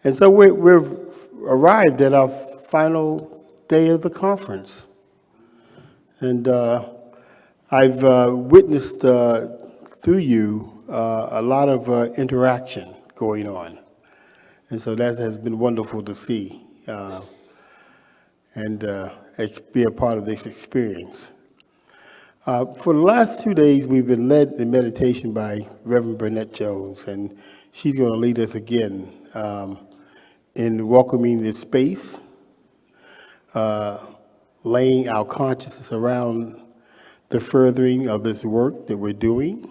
And so we've arrived at our final day of the conference. And I've witnessed through you a lot of interaction going on. And so that has been wonderful to see and be a part of this experience. For the last 2 days, we've been led in meditation by Reverend Bernette Jones, and she's going to lead us again in welcoming this space, laying our consciousness around the furthering of this work that we're doing.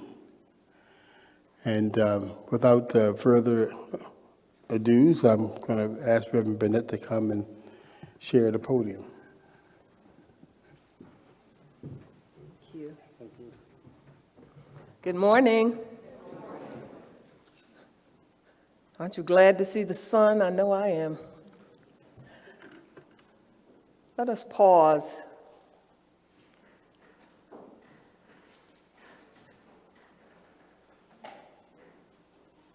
And without further ado, I'm going to ask Reverend Bernette to come and share the podium. Good morning. Aren't you glad to see the sun? I know I am. Let us pause.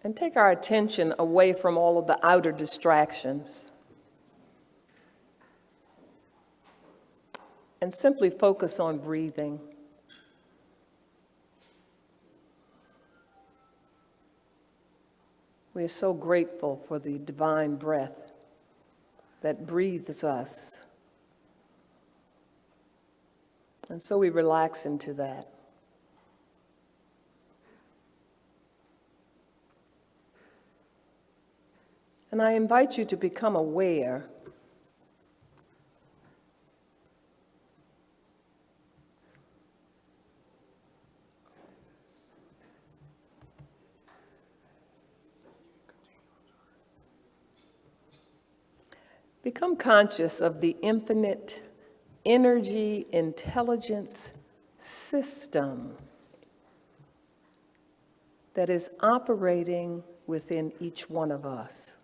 And take our attention away from all of the outer distractions. And simply focus on breathing. We are so grateful for the divine breath that breathes us. And so we relax into that. And I invite you to become aware Become conscious of the infinite energy intelligence system that is operating within each one of us.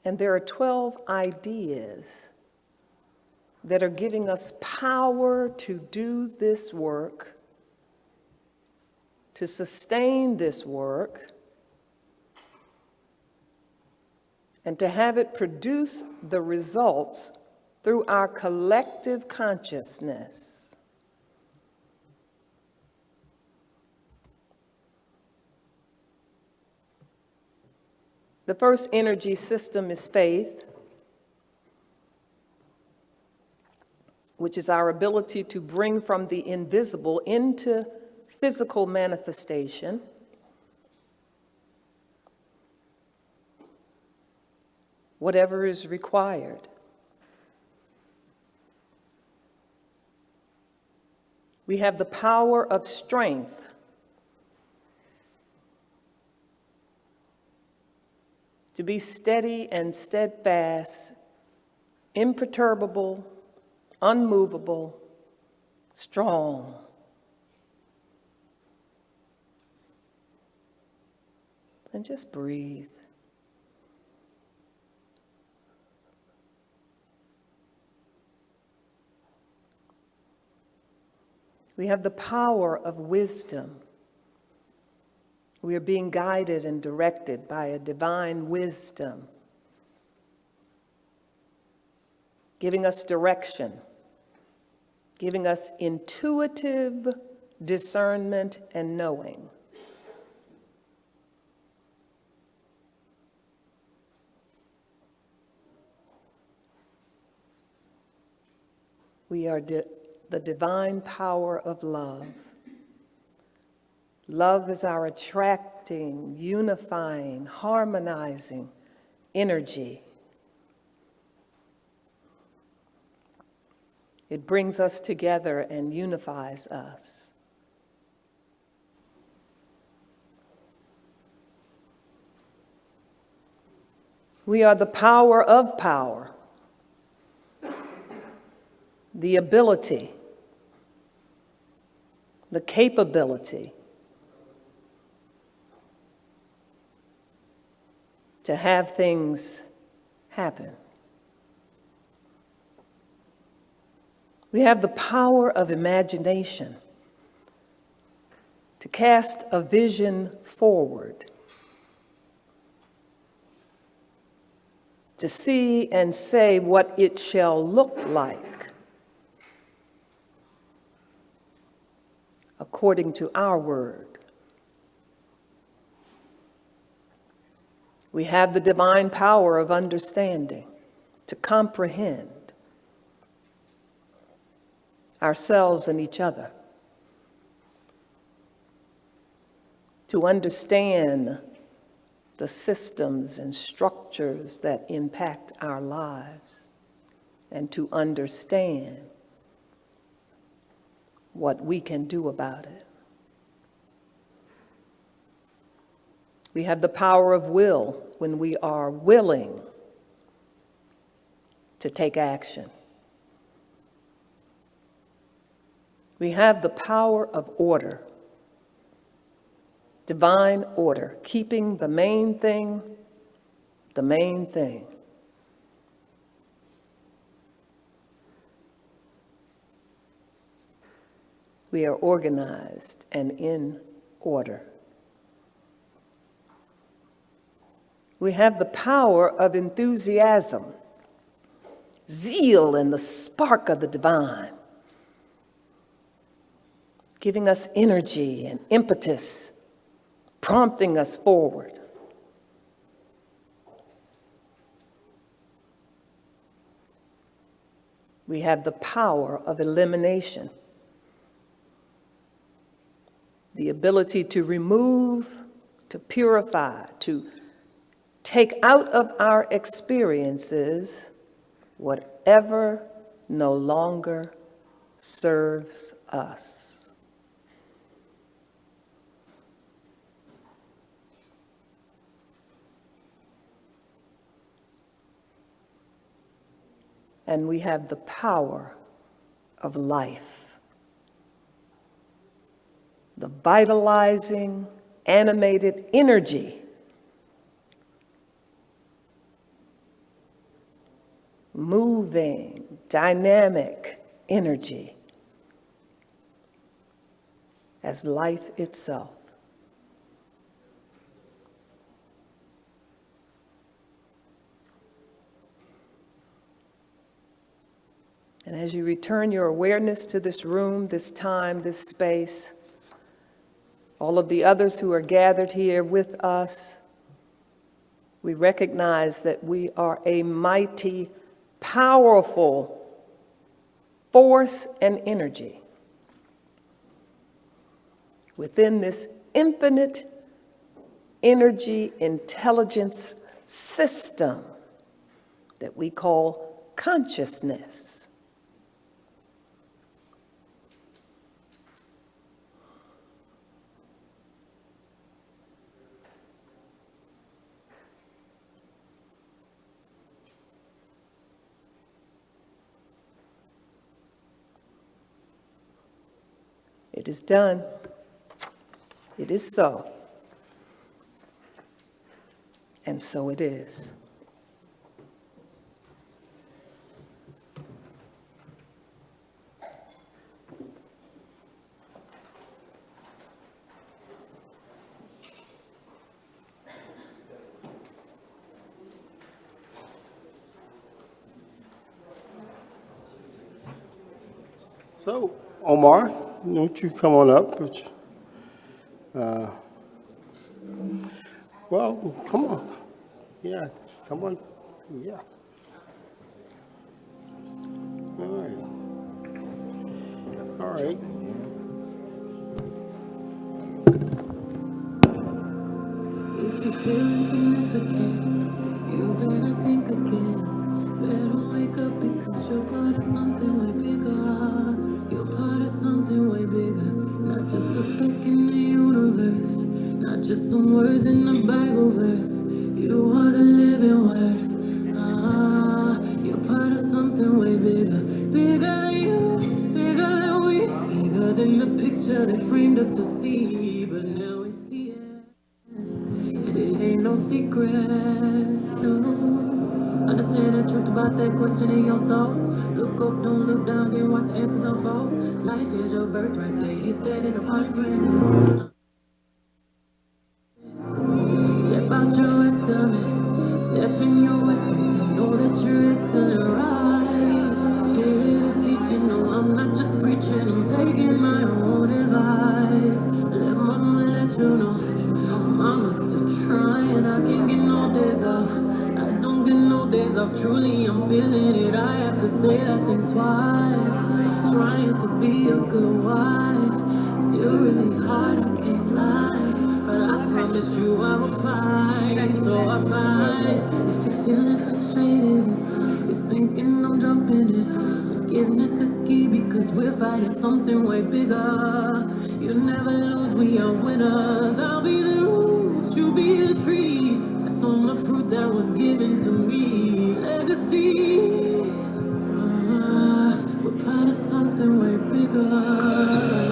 And there are 12 ideas that are giving us power to do this work, to sustain this work, and to have it produce the results through our collective consciousness. The first energy system is faith, which is our ability to bring from the invisible into physical manifestation. Whatever is required. We have the power of strength to be steady and steadfast, imperturbable, unmovable, strong. And just breathe. We have the power of wisdom. We are being guided and directed by a divine wisdom, giving us direction, giving us intuitive discernment and knowing. We are the divine power of love. Love is our attracting, unifying, harmonizing energy. It brings us together and unifies us. We are the power of power, the ability, the capability to have things happen. We have the power of imagination to cast a vision forward, to see and say what it shall look like according to our word. We have the divine power of understanding to comprehend ourselves and each other, to understand the systems and structures that impact our lives, and to understand what we can do about it. We have the power of will when we are willing to take action. We have the power of order, divine order, keeping the main thing the main thing. We are organized and in order. We have the power of enthusiasm, zeal, and the spark of the divine, giving us energy and impetus, prompting us forward. We have the power of elimination, the ability to remove, to purify, to take out of our experiences whatever no longer serves us. And we have the power of life, the vitalizing, animated energy moving, dynamic energy as life itself. And as you return your awareness to this room, this time, this space, all of the others who are gathered here with us, we recognize that we are a mighty, powerful force and energy within this infinite energy intelligence system that we call consciousness. It is done. It is so. And so it is. So, Omar, won't you come on up? Well, come on. Yeah, come on. Yeah. All right. All right. If you feel insignificant, you better think again. Better wake up because you're part of something way bigger. You're part of something way bigger. Not just a speck in the universe, not just some words in the Bible verse. You are the living word. You're part of something way bigger. Bigger than you, bigger than we, bigger than the picture they framed us to see. But now we see it. It ain't no secret, no. Understand the truth about that question in your soul. Look up, don't look down, then watch the answers unfold. Life is your birthright, they hit that in the fine print. myself, truly I'm feeling it. I have to say that thing twice. Trying to be a good wife, still really hard, I can't lie. But I promised you I would fight, so I fight. If you're feeling frustrated, you're sinking, I'm jumping in. Forgiveness is key because we're fighting something way bigger. You never lose, we are winners. I'll be the roots, you be the tree. That's on the fruit that was given to me. Legacy. We're part of something way bigger.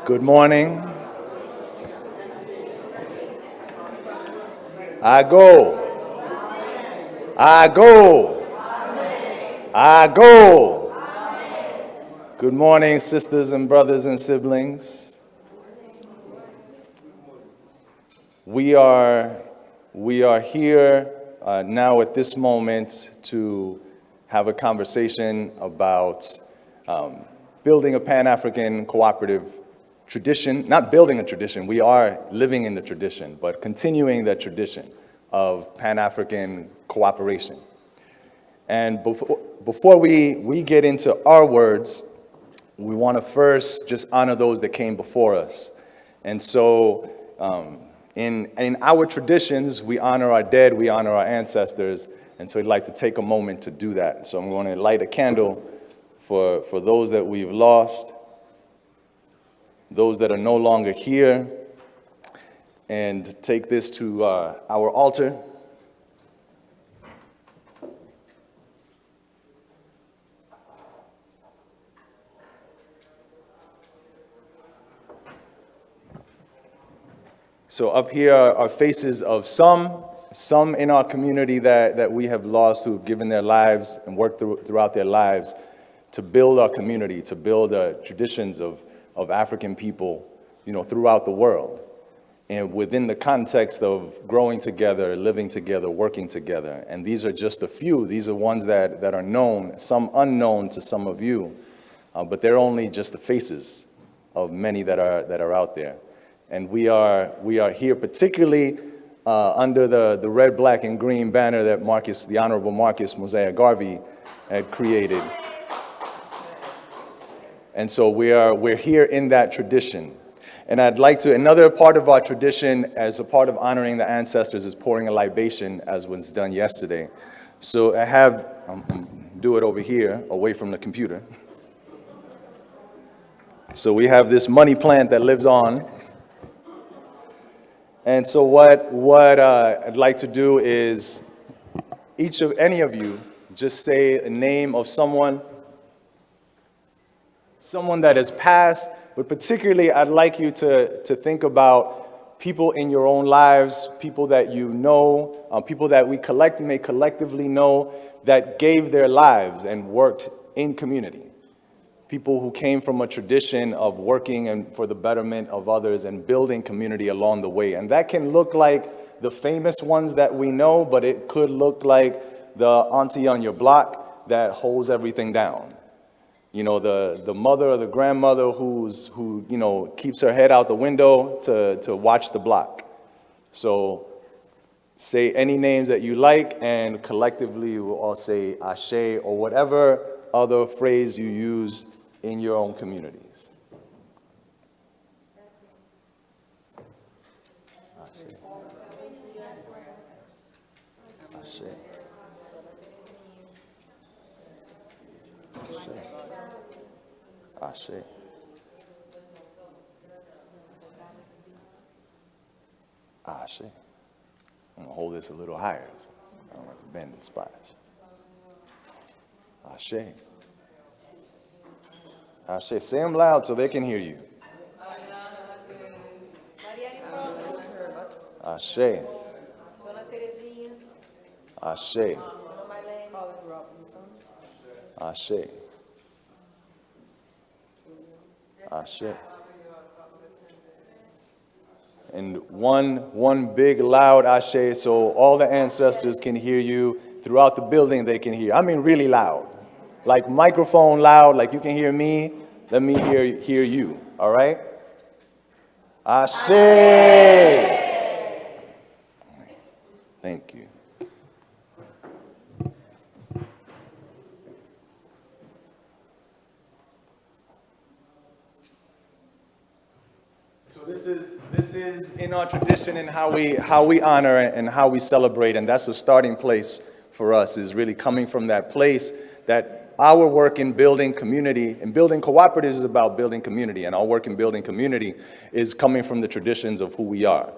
Good morning. I go. I go. I go. Good morning, sisters and brothers and siblings. We are here now at this moment to have a conversation about building a Pan-African cooperative tradition, not building a tradition, we are living in the tradition, but continuing that tradition of Pan-African cooperation. And before we get into our words, we want to first just honor those that came before us. And so in our traditions, we honor our dead, we honor our ancestors, and so we'd like to take a moment to do that. So I'm going to light a candle for those that we've lost, those that are no longer here, and take this to our altar. So up here are faces of some in our community that we have lost, who've given their lives and worked throughout their lives to build our community, to build traditions of African people, throughout the world. And within the context of growing together, living together, working together. And these are just a few. These are ones that are known, some unknown to some of you, but they're only just the faces of many that are out there. And we are here particularly under the red, black, and green banner that the Honorable Marcus Mosiah Garvey had created. And so we're here in that tradition. And I'd like to, another part of our tradition as a part of honoring the ancestors is pouring a libation, as was done yesterday. So I have, do it over here, away from the computer. So we have this money plant that lives on. And so what I'd like to do is any of you just say a name of someone that has passed, but particularly I'd like you to think about people in your own lives, people that you know, people that we may collectively know that gave their lives and worked in community. People who came from a tradition of working and for the betterment of others and building community along the way. And that can look like the famous ones that we know, but it could look like the auntie on your block that holds everything down. The mother or the grandmother who keeps her head out the window to watch the block. So say any names that you like, and collectively we'll all say Ashe or whatever other phrase you use in your own communities. Ashe. Ashe. Ashe. Ashe. I'm going to hold this a little higher so I don't have to bend and splash. Ashe. Ashe. Say them loud so they can hear you. Ashe. Ashe. Ashe. Ashe. And one big loud ashe so all the ancestors can hear you. Throughout the building they can hear. I mean really loud. Like microphone loud, like you can hear me. Let me hear you. All right? Ashe. Thank you. So this is in our tradition and how we honor and how we celebrate, and that's the starting place for us, is really coming from that place that our work in building community and building cooperatives is about building community, and our work in building community is coming from the traditions of who we are.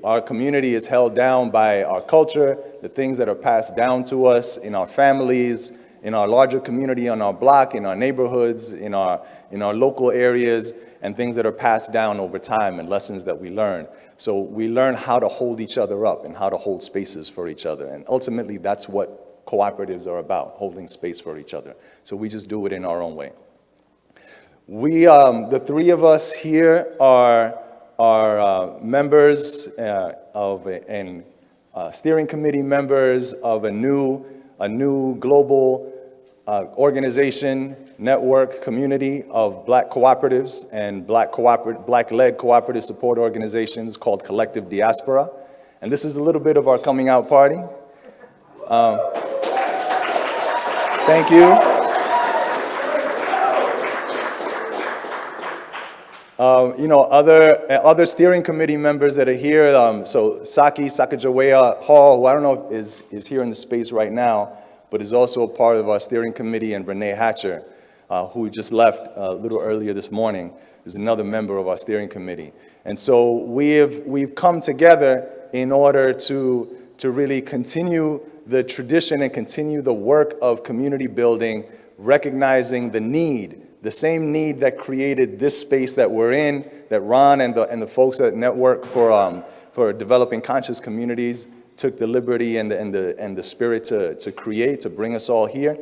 Our community is held down by our culture, the things that are passed down to us in our families in our larger community, on our block, in our neighborhoods, in our local areas, and things that are passed down over time and lessons that we learn. So we learn how to hold each other up and how to hold spaces for each other. And ultimately, that's what cooperatives are about, holding space for each other. So we just do it in our own way. We, the three of us here are members and steering committee members of a new global organization, network, community of Black cooperatives and Black-led cooperative support organizations called Collective Diaspora. And this is a little bit of our coming out party. Thank you. Other steering committee members that are here, so Saki Sacagawea Hall, who I don't know if is here in the space right now, but is also a part of our steering committee, and Bernette Hatcher, who just left a little earlier this morning, is another member of our steering committee. And so we've come together in order to really continue the tradition and continue the work of community building, recognizing the need, the same need that created this space that we're in, that Ron and the folks at Network for Developing Conscious Communities took the liberty and the spirit to create, to bring us all here.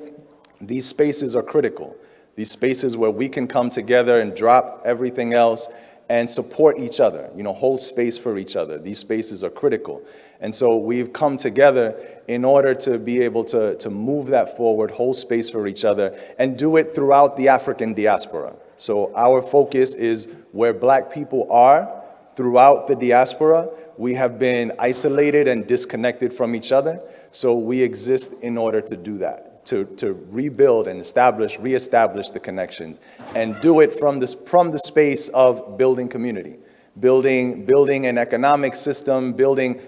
These spaces are critical. These spaces where we can come together and drop everything else and support each other, hold space for each other. These spaces are critical. And so we've come together in order to be able to move that forward, hold space for each other, and do it throughout the African diaspora. So our focus is where Black people are throughout the diaspora. We have been isolated and disconnected from each other, so we exist in order to do that, to rebuild and reestablish the connections, and do it from the space of building community, building an economic system, building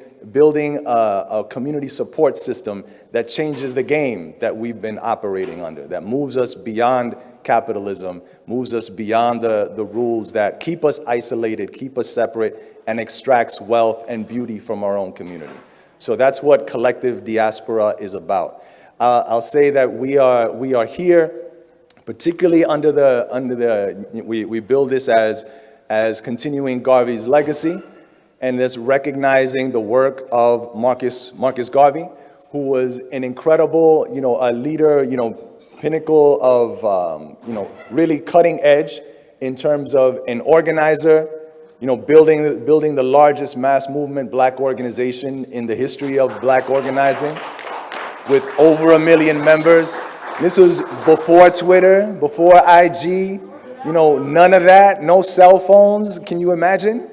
a community support system that changes the game that we've been operating under, that moves us beyond capitalism, moves us beyond the rules that keep us isolated, keep us separate, and extracts wealth and beauty from our own community. So that's what Collective Diaspora is about. I'll say that we are here, particularly we build this as continuing Garvey's legacy, and this recognizing the work of Marcus Garvey, who was an incredible, a leader, pinnacle of, really cutting edge in terms of an organizer, building the largest mass movement Black organization in the history of Black organizing, with over 1 million members. This was before Twitter, before IG, none of that, no cell phones. Can you imagine?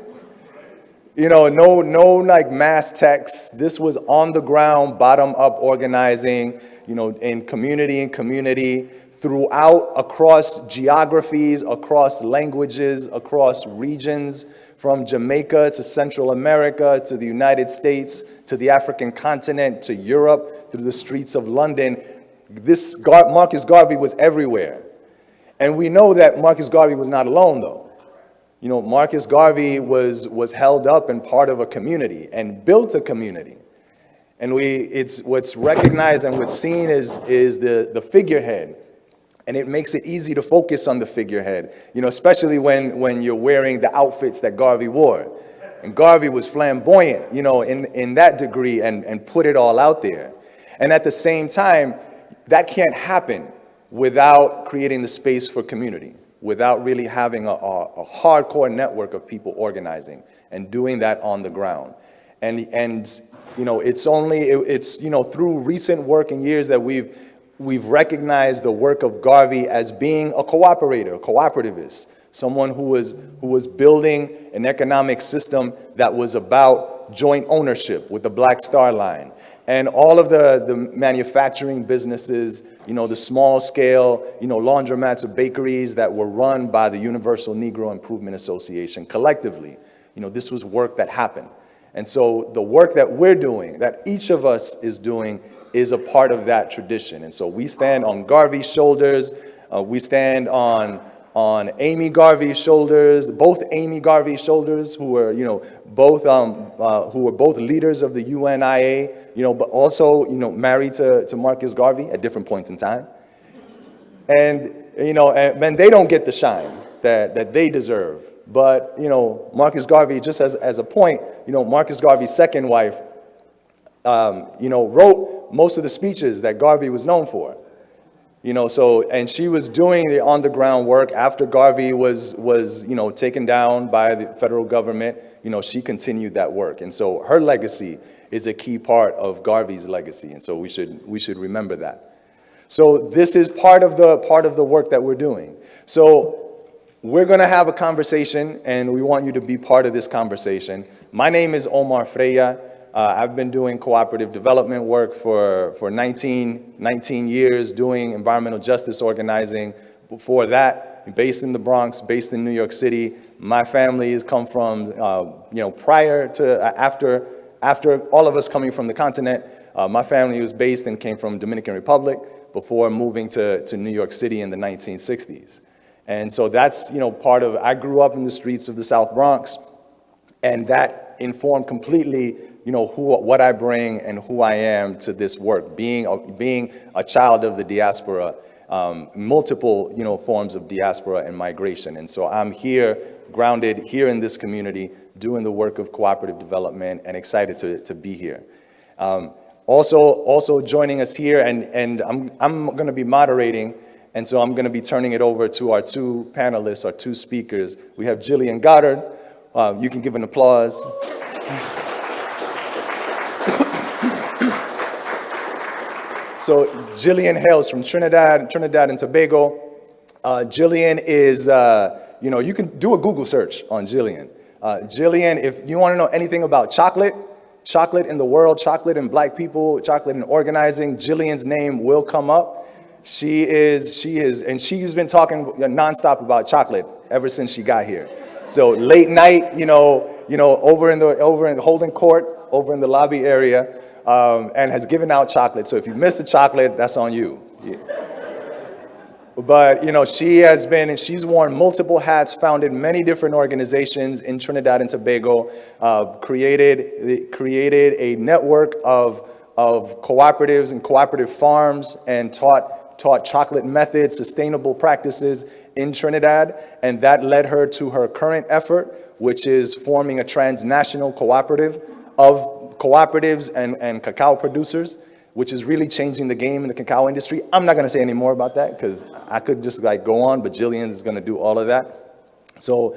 No like mass text. This was on the ground, bottom up organizing, in community, throughout, across geographies, across languages, across regions, from Jamaica to Central America, to the United States, to the African continent, to Europe, through the streets of London. Marcus Garvey was everywhere. And we know that Marcus Garvey was not alone, though. Marcus Garvey was held up and part of a community and built a community. And it's what's recognized and what's seen is the figurehead. And it makes it easy to focus on the figurehead, especially when you're wearing the outfits that Garvey wore. And Garvey was flamboyant, in that degree, and put it all out there. And at the same time, that can't happen without creating the space for community, without really having a hardcore network of people organizing and doing that on the ground. And it's through recent work and years that we've recognized the work of Garvey as being a cooperator, a cooperativist, someone who was building an economic system that was about joint ownership with the Black Star Line. And all of the manufacturing businesses, the small scale, laundromats or bakeries that were run by the Universal Negro Improvement Association collectively, this was work that happened. And so the work that we're doing, that each of us is doing, is a part of that tradition. And so we stand on Garvey's shoulders. We stand on on Amy Garvey's shoulders, both Amy Garvey's shoulders, who were, who were both leaders of the UNIA, but also, married to Marcus Garvey at different points in time. And, and they don't get the shine that they deserve. But, Marcus Garvey, just as a point, Marcus Garvey's second wife, wrote most of the speeches that Garvey was known for. And she was doing the on-the-ground work after Garvey was taken down by the federal government. She continued that work. And so her legacy is a key part of Garvey's legacy. And so we should remember that. So this is part of the work that we're doing. So we're going to have a conversation, and we want you to be part of this conversation. My name is Omar Freilla. I've been doing cooperative development work for 19 years, doing environmental justice organizing. Before that, based in the Bronx, based in New York City. My family has come from, prior to, after all of us coming from the continent, my family was based and came from Dominican Republic before moving to New York City in the 1960s. And so that's, I grew up in the streets of the South Bronx, and that informed completely what I bring and who I am to this work, being a child of the diaspora, multiple, forms of diaspora and migration. And so I'm here, grounded here in this community, doing the work of cooperative development and excited to be here. Also joining us here, and I'm going to be moderating, and so I'm going to be turning it over to our two panelists, our two speakers. We have Gillian Goddard. You can give an applause. So Gillian hails from Trinidad and Tobago. Gillian is, you can do a Google search on Gillian. Gillian, if you want to know anything about chocolate in the world, chocolate and black people, chocolate and organizing, Gillian's name will come up. She is, and she's been talking nonstop about chocolate ever since she got here. So late night, over in the Holden Court, over in the lobby area, and has given out chocolate. So if you missed the chocolate, that's on you. Yeah. But, she's worn multiple hats, founded many different organizations in Trinidad and Tobago, created a network of cooperatives and cooperative farms, and taught chocolate methods, sustainable practices in Trinidad. And that led her to her current effort, which is forming a transnational cooperative of cooperatives and cacao producers, which is really changing the game in the cacao industry. I'm not going to say any more about that because I could just go on, but Gillian is going to do all of that. So,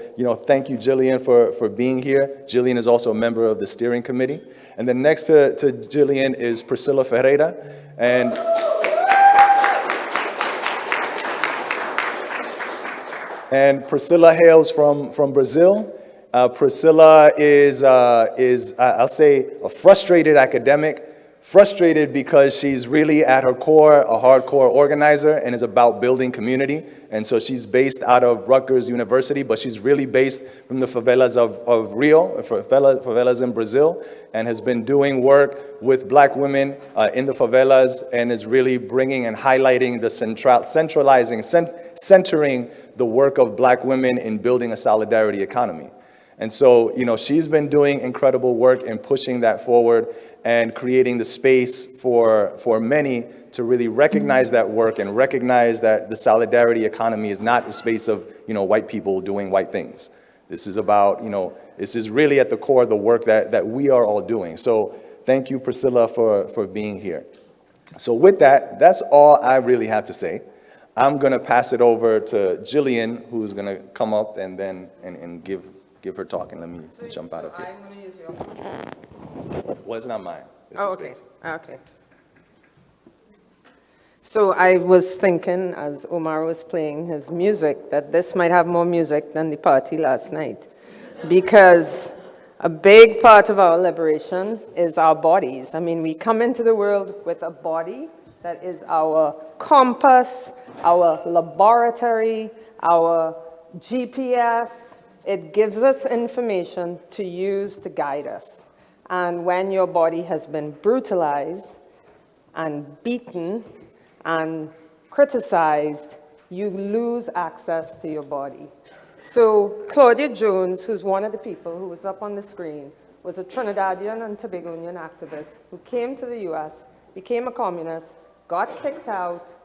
thank you, Gillian, for being here. Gillian is also a member of the steering committee. And then next to Gillian is Priscilla Ferreira. And Priscilla hails from Brazil. Priscilla is I'll say, a frustrated academic. Frustrated because she's really at her core a hardcore organizer and is about building community. And so she's based out of Rutgers University, but she's really based from the favelas of Rio, favelas in Brazil, and has been doing work with black women in the favelas, and is really bringing and highlighting the centering the work of black women in building a solidarity economy. And so, she's been doing incredible work and pushing that forward and creating the space for many to really recognize that work and recognize that the solidarity economy is not a space of, white people doing white things. This is about, this is really at the core of the work that we are all doing. So thank you, Priscilla, for being here. So with that, that's all I really have to say. I'm going to pass it over to Gillian, who's going to come up and then and give her talk, and let me jump out of here. I'm going to use your... Well, it's not mine. It's Oh, the okay. space. Okay. So I was thinking, as Omar was playing his music, that this might have more music than the party last night, because a big part of our liberation is our bodies. I mean, we come into the world with a body that is our compass, our laboratory, our GPS. It gives us information to use to guide us. And when your body has been brutalized and beaten and criticized, you lose access to your body. So Claudia Jones, who's one of the people who was up on the screen, was a Trinidadian and Tobagonian activist who came to the US, became a communist, got kicked out,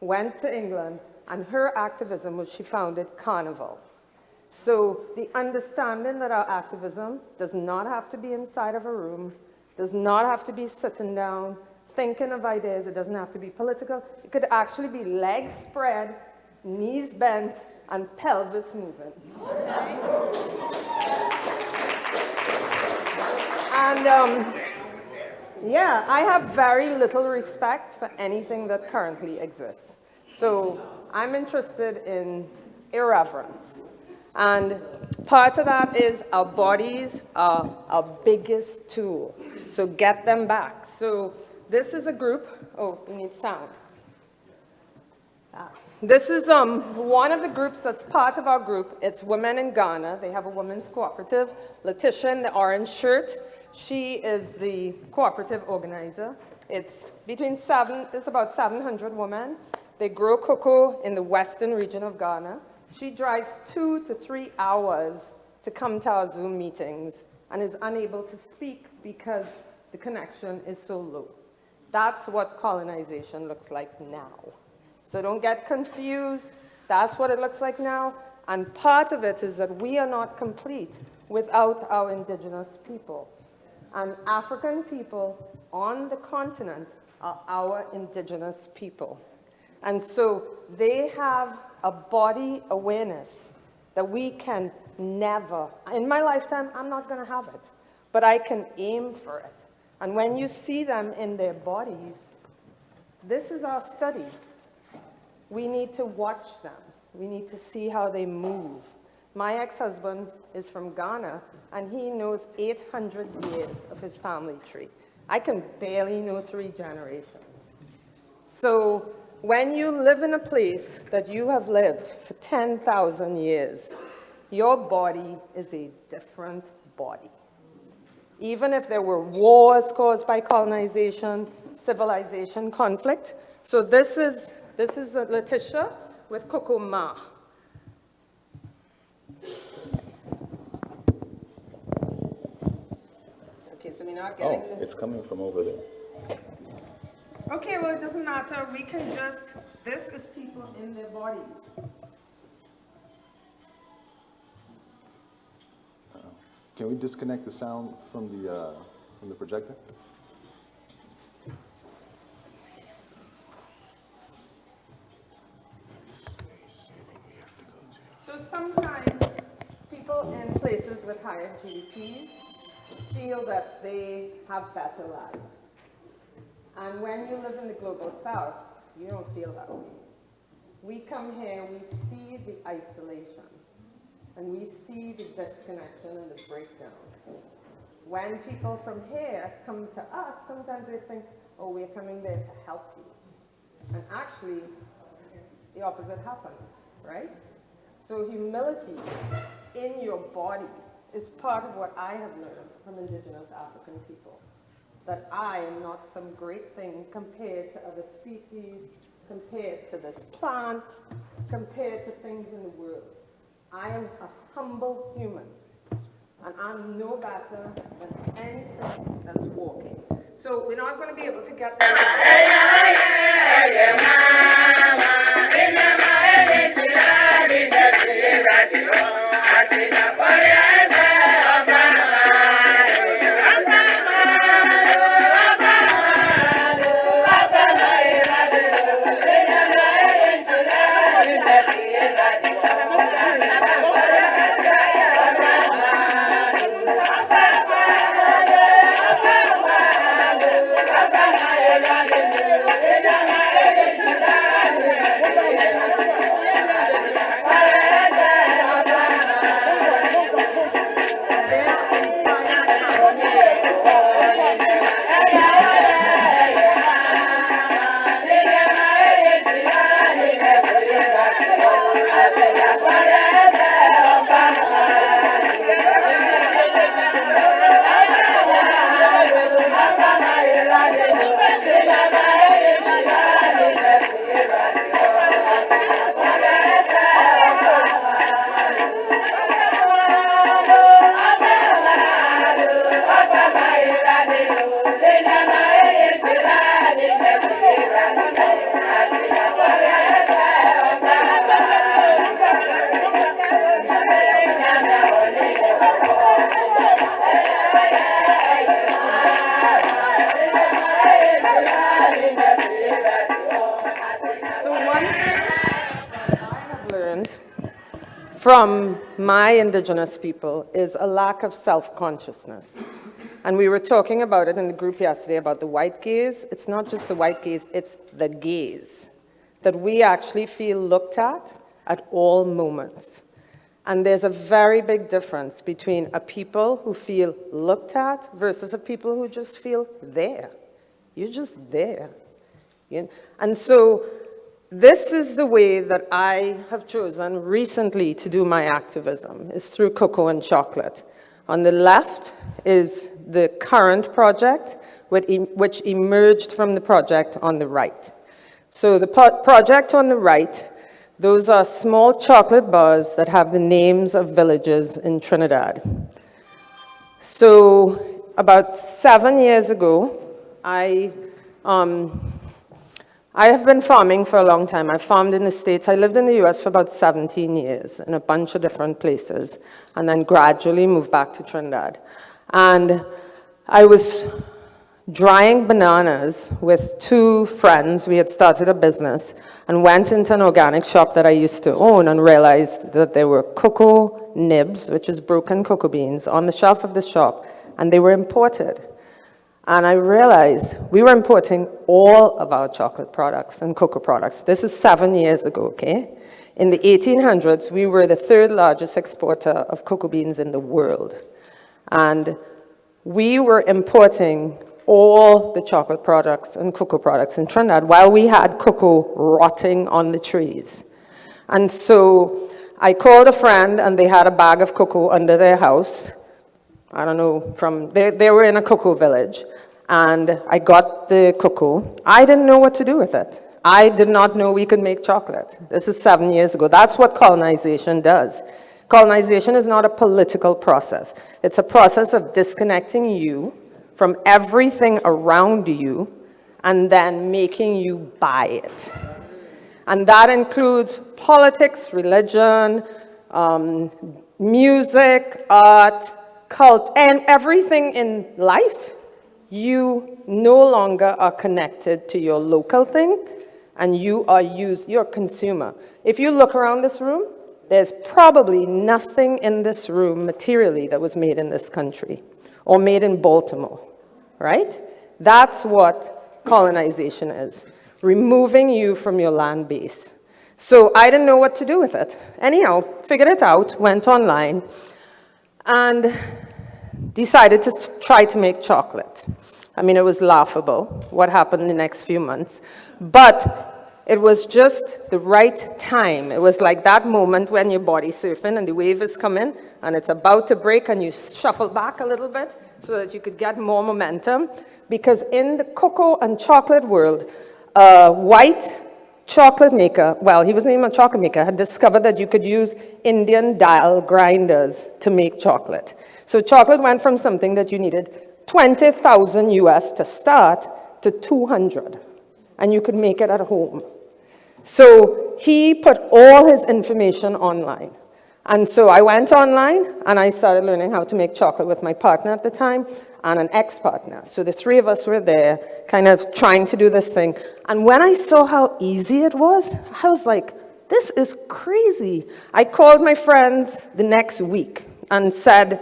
went to England, and her activism was she founded Carnival. So the understanding that our activism does not have to be inside of a room, does not have to be sitting down, thinking of ideas, it doesn't have to be political. It could actually be legs spread, knees bent, and pelvis moving. And yeah, I have very little respect for anything that currently exists. So I'm interested in irreverence. And part of that is our bodies are our biggest tool. So get them back. So this is a group, oh, we need sound. This is one of the groups that's part of our group. It's women in Ghana. They have a women's cooperative. Letitia in the orange shirt, she is the cooperative organizer. It's about 700 women. They grow cocoa in the western region of Ghana. She drives 2 to 3 hours to come to our Zoom meetings and is unable to speak because the connection is so low. That's what colonization looks like now. So don't get confused. That's what it looks like now. And part of it is that we are not complete without our indigenous people. And African people on the continent are our indigenous people. And so they have a body awareness that we can never, in my lifetime, I'm not going to have it, but I can aim for it. And when you see them in their bodies, this is our study. We need to watch them. We need to see how they move. My ex-husband is from Ghana, and he knows 800 years of his family tree. I can barely know 3 generations. So when you live in a place that you have lived for 10,000 years, your body is a different body. Even if there were wars caused by colonization, civilization, conflict. So this is Letitia with Coco Ma. Okay, so we're not getting Oh, it's coming from over there. Okay, well, it doesn't matter. We can just, this is people in their bodies. Can we disconnect the sound from the projector? So sometimes people in places with higher GDPs feel that they have better lives. And when you live in the global south, you don't feel that way. We come here, we see the isolation, and we see the disconnection and the breakdown. When people from here come to us, sometimes they think, oh, we're coming there to help you. And actually, the opposite happens, right? So humility in your body is part of what I have learned from indigenous African people. That I am not some great thing compared to other species, compared to this plant, compared to things in the world. I am a humble human, and I'm no better than anything that's walking. So we're not going to be able to get there. from my indigenous people is a lack of self-consciousness. And we were talking about it in the group yesterday about the white gaze. It's not just the white gaze, it's the gaze. That we actually feel looked at all moments. And there's a very big difference between a people who feel looked at versus a people who just feel there. You're just there. And so this is the way that I have chosen recently to do my activism, is through cocoa and chocolate. On the left is the current project, which emerged from the project on the right. So the project on the right, those are small chocolate bars that have the names of villages in Trinidad. So about 7 years ago, I have been farming for a long time. I farmed in the States. I lived in the US for about 17 years in a bunch of different places, and then gradually moved back to Trinidad. And I was drying bananas with 2 friends. We had started a business and went into an organic shop that I used to own and realized that there were cocoa nibs, which is broken cocoa beans, on the shelf of the shop, and they were imported. And I realized we were importing all of our chocolate products and cocoa products. This is 7 years ago, okay? In the 1800s, we were the 3rd largest exporter of cocoa beans in the world. And we were importing all the chocolate products and cocoa products in Trinidad while we had cocoa rotting on the trees. And so I called a friend, and they had a bag of cocoa under their house. I don't know, they were in a cocoa village, and I got the cocoa. I didn't know what to do with it. I did not know we could make chocolate. This is 7 years ago. That's what colonization does. Colonization is not a political process. It's a process of disconnecting you from everything around you and then making you buy it. And that includes politics, religion, music, art, cult, and everything in life. You no longer are connected to your local thing, and you're a consumer. If you look around this room, there's probably nothing in this room materially that was made in this country or made in Baltimore, right? That's what colonization is, removing you from your land base. So I didn't know what to do with it. Anyhow, figured it out, went online, and decided to try to make chocolate. I mean, it was laughable what happened the next few months, but it was just the right time. It was like that moment when your body's surfing and the wave is coming and it's about to break and you shuffle back a little bit so that you could get more momentum. Because in the cocoa and chocolate world, a white chocolate maker, well, he wasn't even a chocolate maker, had discovered that you could use Indian dial grinders to make chocolate. So chocolate went from something that you needed 20,000 US to start to 200, and you could make it at home. So he put all his information online. And so I went online and I started learning how to make chocolate with my partner at the time and an ex-partner. So the 3 of us were there kind of trying to do this thing. And when I saw how easy it was, I was like, this is crazy. I called my friends the next week and said,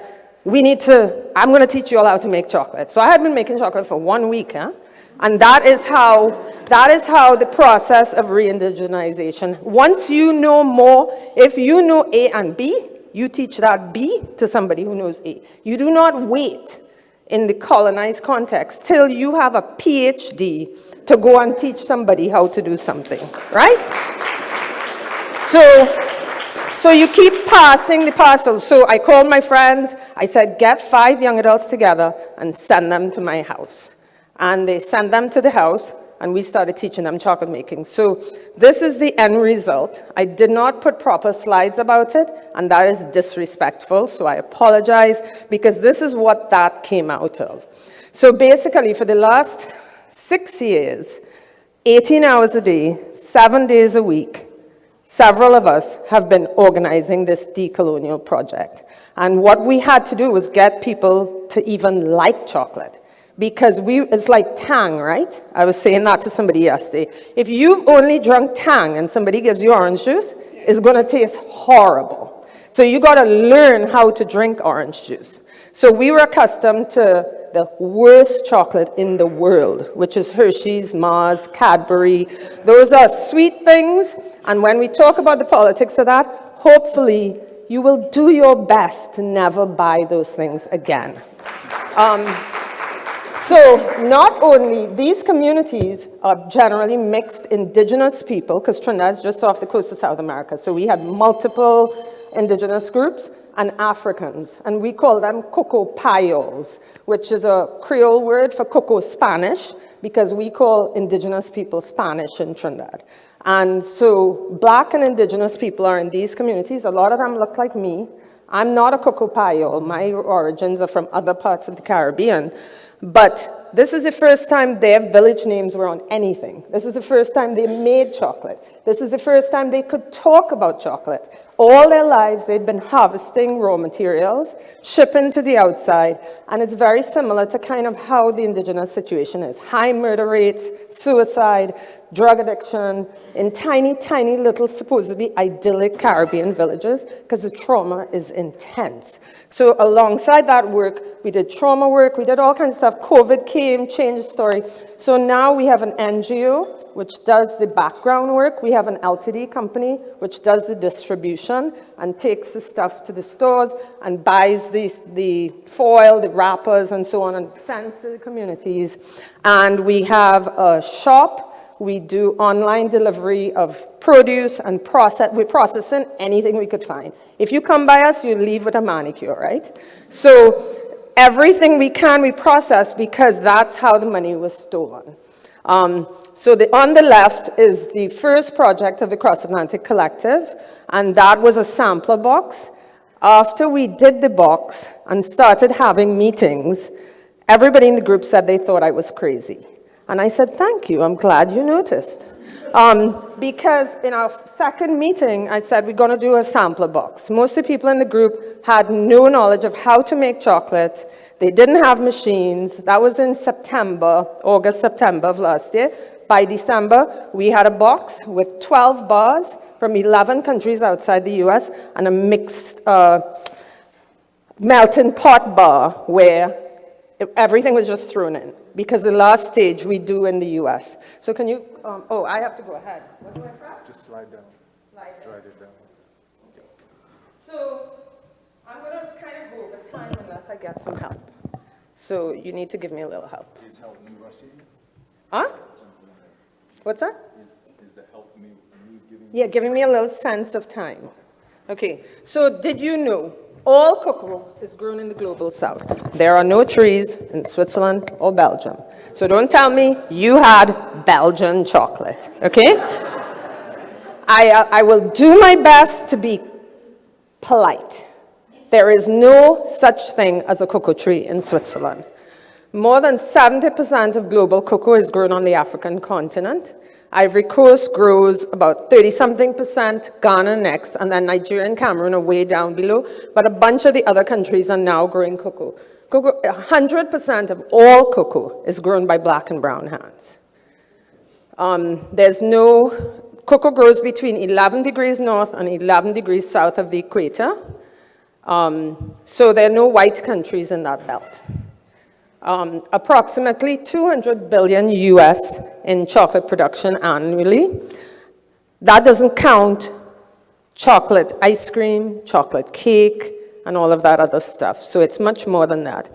I'm going to teach you all how to make chocolate. So I had been making chocolate for 1 week, and that is how the process of re-indigenization, once you know more, if you know A and B, you teach that B to somebody who knows A. You do not wait in the colonized context till you have a PhD to go and teach somebody how to do something, right? So you keep passing the parcel. So I called my friends. I said, get 5 young adults together and send them to my house. And they sent them to the house, and we started teaching them chocolate making. So this is the end result. I did not put proper slides about it, and that is disrespectful, so I apologize, because this is what that came out of. So basically, for the last 6 years, 18 hours a day, 7 days a week, several of us have been organizing this decolonial project. And what we had to do was get people to even like chocolate. Because it's like Tang, right? I was saying that to somebody yesterday. If you've only drunk Tang and somebody gives you orange juice, it's going to taste horrible. So you got to learn how to drink orange juice. So we were accustomed to the worst chocolate in the world, which is Hershey's, Mars, Cadbury. Those are sweet things, and when we talk about the politics of that, hopefully you will do your best to never buy those things again. So not only these communities are generally mixed indigenous people, because Trinidad is just off the coast of South America, so we had multiple indigenous groups, and Africans, and we call them cocoa payols, which is a Creole word for cocoa Spanish, because we call indigenous people Spanish in Trinidad. And so black and indigenous people are in these communities. A lot of them look like me. I'm not a cocoa payol. My origins are from other parts of the Caribbean. But this is the first time their village names were on anything. This is the first time they made chocolate. This is the first time they could talk about chocolate. All their lives, they'd been harvesting raw materials, shipping to the outside, and it's very similar to kind of how the indigenous situation is. High murder rates, suicide, drug addiction, in tiny, tiny little supposedly idyllic Caribbean villages, because the trauma is intense. So alongside that work, we did trauma work, we did all kinds of stuff. COVID came, changed the story. So now we have an NGO, which does the background work. We have an LTD company, which does the distribution and takes the stuff to the stores and buys the foil, the wrappers, and so on, and sends to the communities. And we have a shop. We do online delivery of produce and we're processing anything we could find. If you come by us, you leave with a manicure, right? So everything we can, we process, because that's how the money was stolen. So on the left is the first project of the Cross Atlantic Collective, and that was a sampler box. After we did the box and started having meetings, everybody in the group said they thought I was crazy. And I said, thank you, I'm glad you noticed. Because in our second meeting, I said, we're going to do a sampler box. Most of the people in the group had no knowledge of how to make chocolate. They didn't have machines. That was in August, September of last year. By December, we had a box with 12 bars from 11 countries outside the US and a mixed melting pot bar where everything was just thrown in, because the last stage we do in the US. So can you, I have to go ahead. What do I press? Just slide down. Slide down. Slide it down. So I'm going to kind of go over time unless I get some help. So you need to give me a little help. Is help me rushing? Huh? What's that? Is the help me giving? Yeah, giving me a little sense of time. Okay, so did you know all cocoa is grown in the global south? There are no trees in Switzerland or Belgium. So don't tell me you had Belgian chocolate, okay? I will do my best to be polite. There is no such thing as a cocoa tree in Switzerland. More than 70% of global cocoa is grown on the African continent. Ivory Coast grows about 30-something%, Ghana next, and then Nigeria and Cameroon are way down below. But a bunch of the other countries are now growing cocoa. 100% of all cocoa is grown by black and brown hands. Cocoa grows between 11 degrees north and 11 degrees south of the equator. So there are no white countries in that belt. Approximately 200 billion US in chocolate production annually. That doesn't count chocolate ice cream, chocolate cake, and all of that other stuff. So it's much more than that.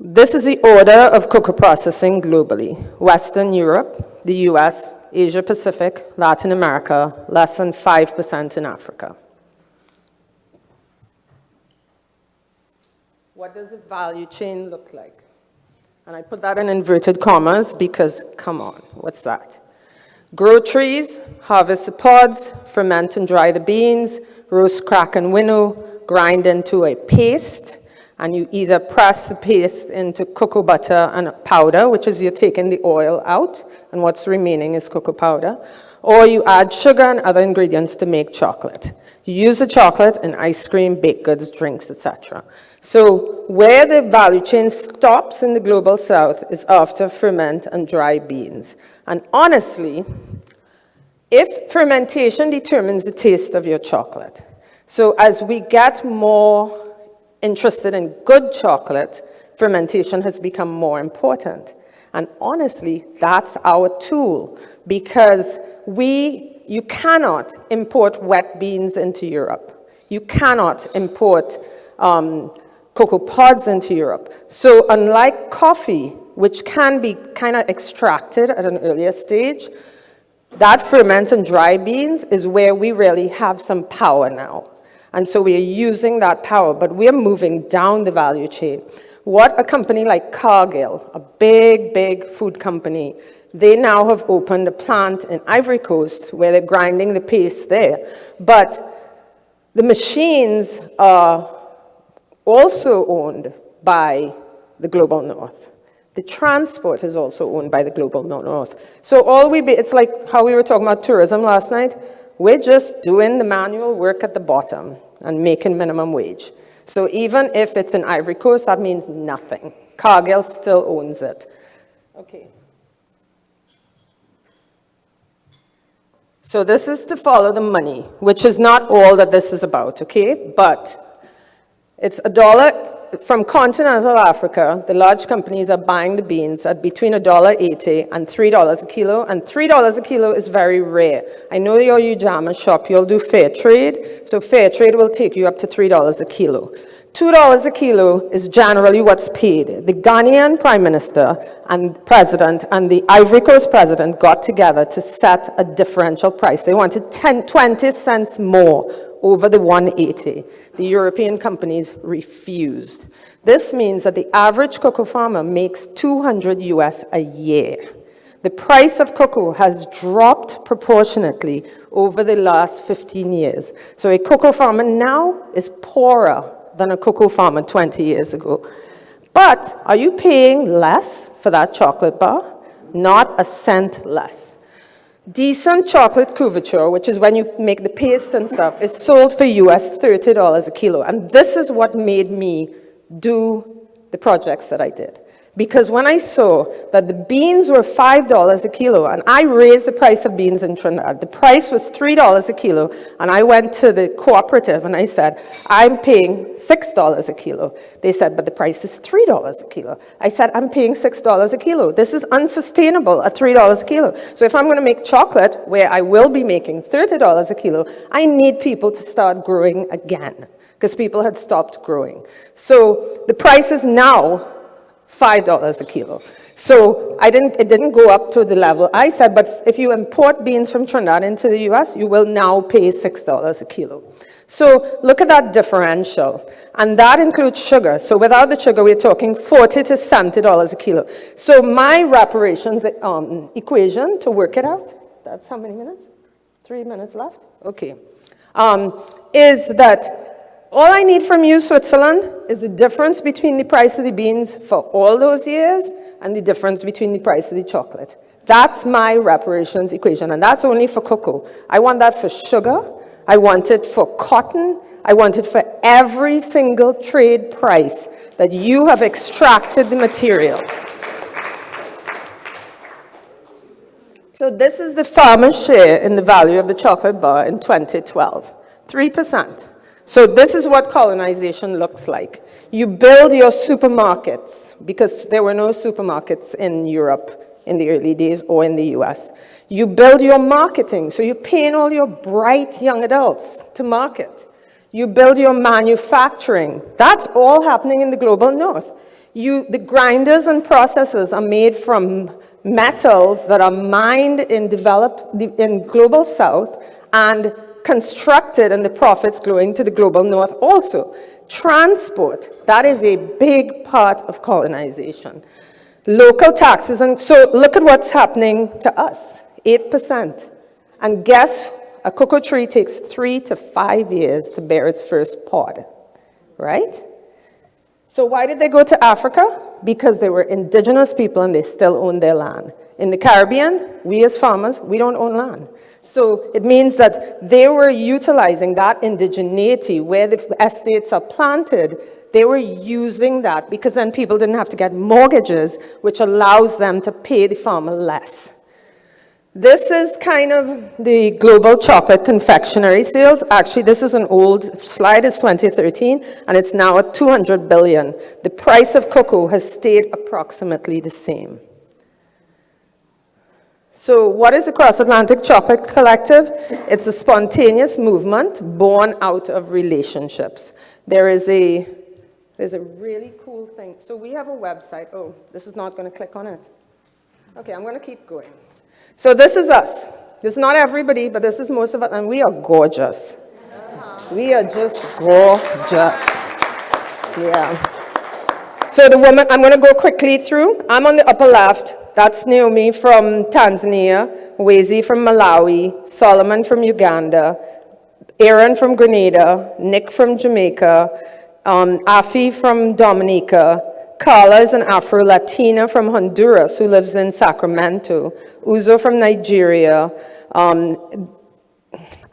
This is the order of cocoa processing globally. Western Europe, the US, Asia Pacific, Latin America, less than 5% in Africa. What does the value chain look like? And I put that in inverted commas because, come on, what's that? Grow trees, harvest the pods, ferment and dry the beans, roast, crack, and winnow, grind into a paste, and you either press the paste into cocoa butter and powder, which is you're taking the oil out, and what's remaining is cocoa powder, or you add sugar and other ingredients to make chocolate. You use the chocolate in ice cream, baked goods, drinks, etc. So where the value chain stops in the global south is after ferment and dry beans. And honestly, if fermentation determines the taste of your chocolate, So as we get more interested in good chocolate, fermentation has become more important. And honestly, that's our tool, because you cannot import wet beans into Europe. You cannot import cocoa pods into Europe. So unlike coffee, which can be kind of extracted at an earlier stage, that ferment and dry beans is where we really have some power now. And so we are using that power, but we are moving down the value chain. What a company like Cargill, a big, big food company, they now have opened a plant in Ivory Coast where they're grinding the paste there. But the machines are also owned by the Global North. The transport is also owned by the Global North. So it's like how we were talking about tourism last night. We're just doing the manual work at the bottom and making minimum wage. So even if it's in Ivory Coast, that means nothing. Cargill still owns it. Okay. So this is to follow the money, which is not all that this is about, okay? But it's $1 from continental Africa. The large companies are buying the beans at between $1.80 and $3 a kilo, and $3 a kilo is very rare. I know your Ujama shop, you'll do fair trade, so fair trade will take you up to $3 a kilo. $2 a kilo is generally what's paid. The Ghanaian Prime Minister and President and the Ivory Coast President got together to set a differential price. They wanted 20 cents more over the 180. The European companies refused. This means that the average cocoa farmer makes $200 US a year. The price of cocoa has dropped proportionately over the last 15 years. So a cocoa farmer now is poorer than a cocoa farmer 20 years ago. But are you paying less for that chocolate bar? Not a cent less. Decent chocolate couverture, which is when you make the paste and stuff, is sold for US $30 a kilo. And this is what made me do the projects that I did. Because when I saw that the beans were $5 a kilo, and I raised the price of beans in Trinidad, the price was $3 a kilo, and I went to the cooperative and I said, I'm paying $6 a kilo. They said, but the price is $3 a kilo. I said, I'm paying $6 a kilo. This is unsustainable at $3 a kilo. So if I'm going to make chocolate, where I will be making $30 a kilo, I need people to start growing again, because people had stopped growing. So the price is now $5 a kilo. So it didn't go up to the level I said, but if you import beans from Trinidad into the US, you will now pay $6 a kilo. So look at that differential. And that includes sugar. So without the sugar, we're talking $40 to $70 a kilo. So my reparations equation, to work it out, that's how many minutes? 3 minutes left? Okay. Is that all I need from you, Switzerland, is the difference between the price of the beans for all those years and the difference between the price of the chocolate. That's my reparations equation, and that's only for cocoa. I want that for sugar. I want it for cotton. I want it for every single trade price that you have extracted the material. So this is the farmer's share in the value of the chocolate bar in 2012, 3%. So this is what colonization looks like. You build your supermarkets, because there were no supermarkets in Europe in the early days or in the US. You build your marketing, so you're paying all your bright young adults to market. You build your manufacturing. That's all happening in the global north. The grinders and processors are made from metals that are mined in global south and constructed, and the profits going to the global north also. Transport, that is a big part of colonization. Local taxes, and so look at what's happening to us, 8%. And guess, a cocoa tree takes 3 to 5 years to bear its first pod, right? So why did they go to Africa? Because they were indigenous people and they still own their land. In the Caribbean, we as farmers, we don't own land. So it means that they were utilizing that indigeneity where the estates are planted. They were using that because then people didn't have to get mortgages, which allows them to pay the farmer less. This is kind of the global chocolate confectionery sales. Actually, this is an old slide, it's 2013, and it's now at 200 billion. The price of cocoa has stayed approximately the same. So what is the Cross-Atlantic Chocolate Collective? It's a spontaneous movement born out of relationships. There's a really cool thing. So we have a website. Oh, this is not going to click on it. Okay, I'm going to keep going. So this is us. This is not everybody, but this is most of us, and we are gorgeous. We are just gorgeous. Yeah. So the woman, I'm going to go quickly through. I'm on the upper left. That's Naomi from Tanzania, Wezi from Malawi, Solomon from Uganda, Aaron from Grenada, Nick from Jamaica, Afi from Dominica, Carla is an Afro-Latina from Honduras who lives in Sacramento, Uzo from Nigeria,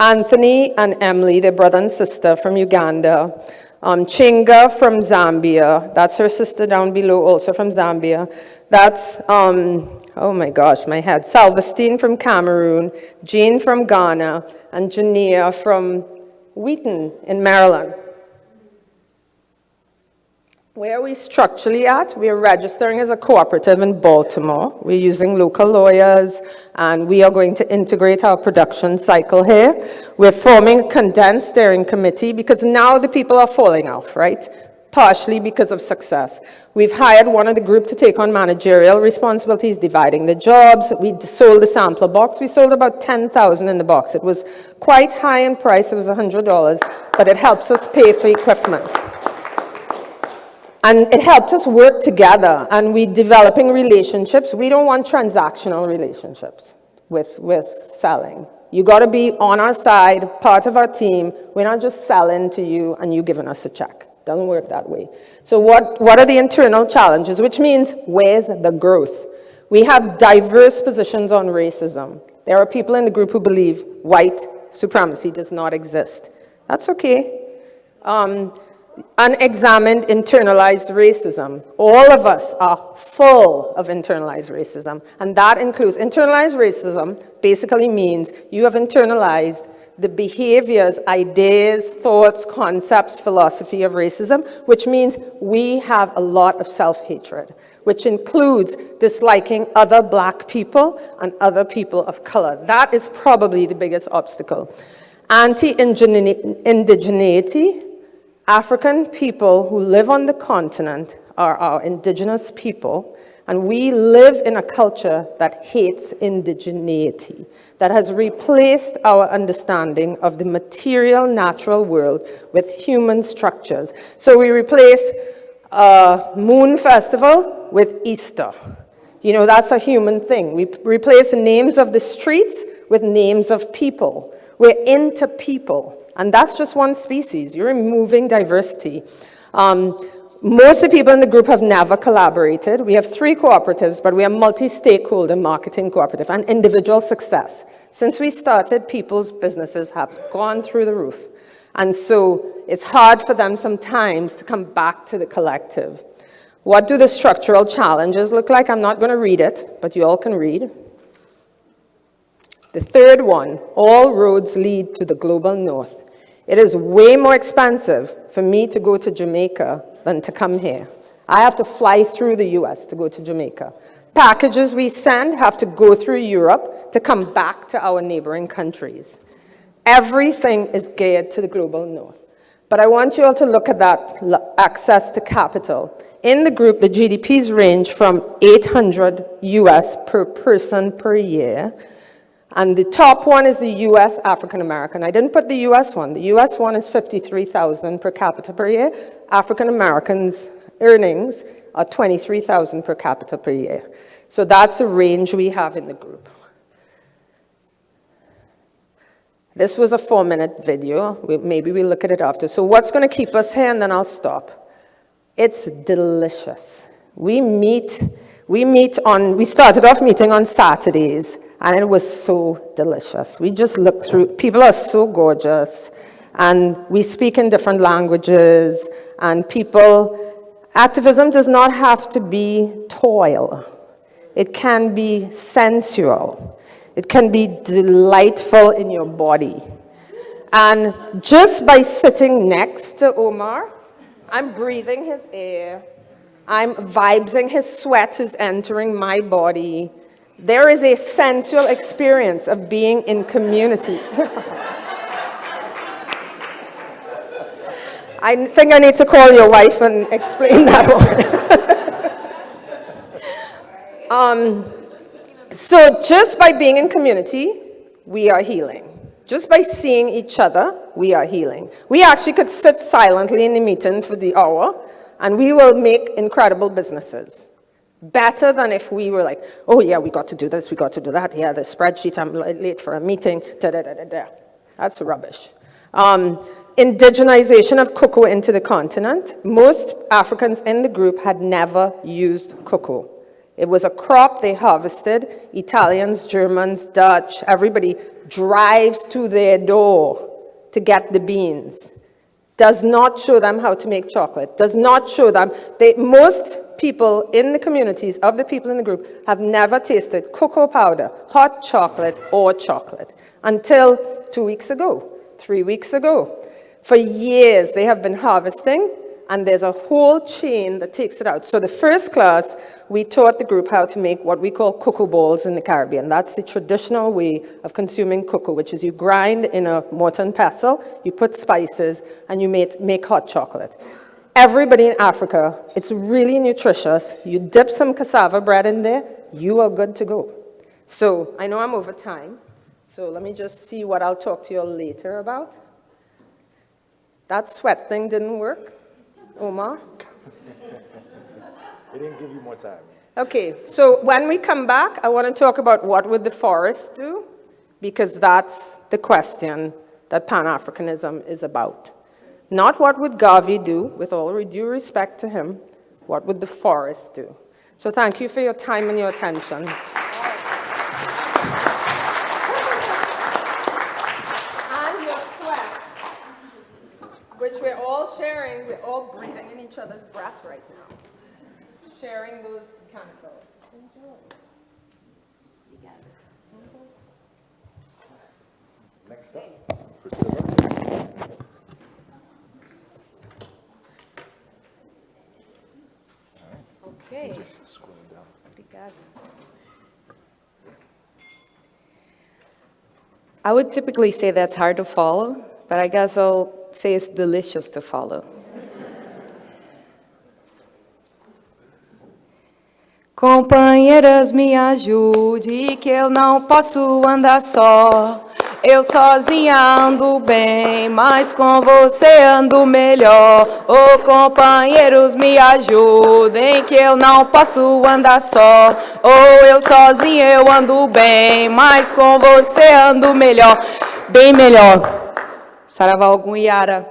Anthony and Emily, their brother and sister from Uganda, Chinga from Zambia, that's her sister down below, also from Zambia. That's, oh my gosh, my head, Salvestine from Cameroon, Jean from Ghana, and Jania from Wheaton in Maryland. Where are we structurally at? We are registering as a cooperative in Baltimore. We're using local lawyers, and we are going to integrate our production cycle here. We're forming a condensed steering committee because now the people are falling off, right? Partially because of success. We've hired one of the group to take on managerial responsibilities, dividing the jobs. We sold the sampler box. We sold about 10,000 in the box. It was quite high in price. It was $100, but it helps us pay for equipment. And it helped us work together, and we're developing relationships. We don't want transactional relationships with selling. You got to be on our side, part of our team. We're not just selling to you and you giving us a check. Doesn't work that way. So what are the internal challenges? Which means, where's the growth? We have diverse positions on racism. There are people in the group who believe white supremacy does not exist. That's okay. Unexamined internalized racism. All of us are full of internalized racism, and that includes internalized racism basically means you have internalized the behaviors, ideas, thoughts, concepts, philosophy of racism, which means we have a lot of self-hatred, which includes disliking other black people and other people of color. That is probably the biggest obstacle. Anti-indigeneity. African people who live on the continent are our indigenous people, and we live in a culture that hates indigeneity, that has replaced our understanding of the material, natural world with human structures. So we replace Moon Festival with Easter. You know, that's a human thing. We replace the names of the streets with names of people. We're into people. And that's just one species. You're removing diversity. Most of the people in the group have never collaborated. We have 3 cooperatives, but we are multi-stakeholder marketing cooperative and individual success. Since we started, people's businesses have gone through the roof. And so it's hard for them sometimes to come back to the collective. What do the structural challenges look like? I'm not going to read it, but you all can read. The third one, all roads lead to the global north. It is way more expensive for me to go to Jamaica than to come here. I have to fly through the US to go to Jamaica. Packages we send have to go through Europe to come back to our neighboring countries. Everything is geared to the global north. But I want you all to look at that access to capital. In the group, the GDPs range from 800 US per person per year. And the top one is the US African American. I didn't put the US one. The US one is 53,000 per capita per year. African Americans' earnings are 23,000 per capita per year. So that's the range we have in the group. This was a 4-minute video. Maybe we'll look at it after. So what's going to keep us here, and then I'll stop. It's delicious. We started off meeting on Saturdays, and it was so delicious. We just looked through, people are so gorgeous, and we speak in different languages, and activism does not have to be toil. It can be sensual. It can be delightful in your body. And just by sitting next to Omar, I'm breathing his air, I'm vibing, his sweat is entering my body. There is a sensual experience of being in community. I think I need to call your wife and explain that one. So just by being in community, we are healing. Just by seeing each other, we are healing. We actually could sit silently in the meeting for the hour, and we will make incredible businesses. Better than if we were like, oh yeah, we got to do this, we got to do that. Yeah, the spreadsheet, I'm late for a meeting, da-da-da-da-da. That's rubbish. Indigenization of cocoa into the continent. Most Africans in the group had never used cocoa. It was a crop they harvested. Italians, Germans, Dutch, everybody drives to their door to get the beans. Does not show them how to make chocolate. Does not show them. Most people in the communities of the people in the group have never tasted cocoa powder, hot chocolate, or chocolate until 2 weeks ago, 3 weeks ago. For years, they have been harvesting, and there's a whole chain that takes it out. So the first class, we taught the group how to make what we call cocoa balls in the Caribbean. That's the traditional way of consuming cocoa, which is you grind in a mortar and pestle, you put spices, and you make hot chocolate. Everybody in Africa, it's really nutritious. You dip some cassava bread in there, you are good to go. So I know I'm over time, so let me just see what I'll talk to you all later about. That sweat thing didn't work. Omar? It didn't give you more time. Okay, so when we come back, I want to talk about what would the forest do, because that's the question that Pan-Africanism is about. Not what would Garvey do, with all due respect to him, what would the forest do? So thank you for your time and your attention. And your sweat, which we're all sharing, we're all breathing in each other's breath right now. Sharing those chemicals. Enjoy. Next up, Priscilla. Okay. Obrigada. I would typically say that's hard to follow, but I guess I'll say it's delicious to follow. Companheiras, me ajude, que eu não posso andar só. Eu sozinha ando bem, mas com você ando melhor. Ô companheiros, me ajudem, que eu não posso andar só. Ou eu sozinha eu ando bem, mas com você ando melhor. Bem melhor. Saravá algum Yara.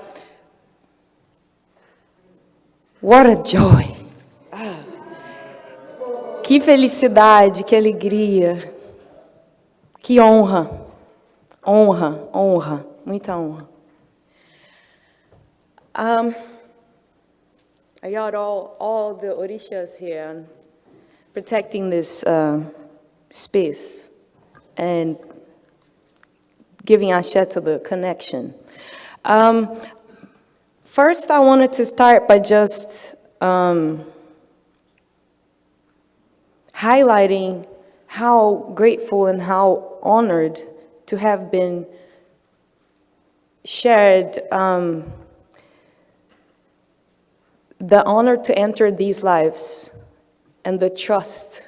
What a joy. Que felicidade, que alegria, que honra, honra, honra, muita honra. I got all the orishas here protecting this space and giving ashe to the connection. First, I wanted to start by just highlighting how grateful and how honored to have been shared the honor to enter these lives and the trust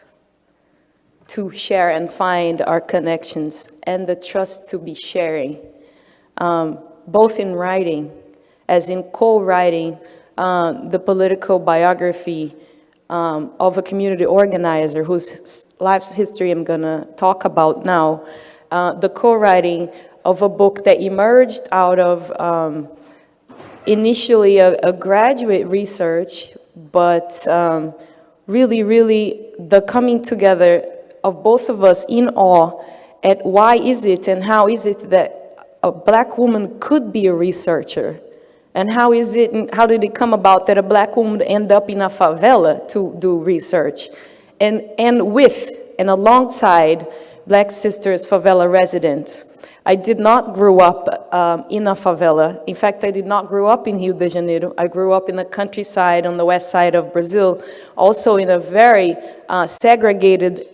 to share and find our connections and the trust to be sharing, both in writing, as in co-writing the political biography of a community organizer whose life's history I'm gonna talk about now, the co-writing of a book that emerged out of initially a graduate research, but really the coming together of both of us in awe at why is it and how is it that a Black woman could be a researcher. And how is it, and how did it come about that a Black woman end up in a favela to do research? And alongside Black sisters, favela residents. I did not grow up in a favela. In fact, I did not grow up in Rio de Janeiro. I grew up in the countryside on the west side of Brazil, also in a very segregated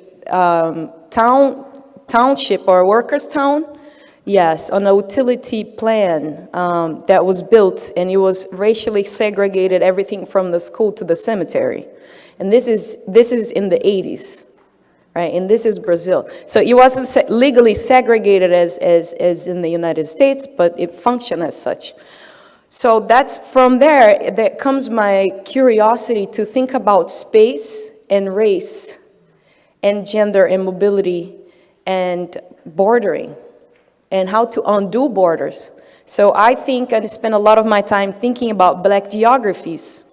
township or workers' town. Yes, on a utility plan that was built, and it was racially segregated, everything from the school to the cemetery. And this is in the 80s, right? And this is Brazil. So it wasn't legally segregated as in the United States, but it functioned as such. So that's from there that comes my curiosity to think about space and race and gender and mobility and bordering, and how to undo borders. So I think and spend a lot of my time thinking about Black geographies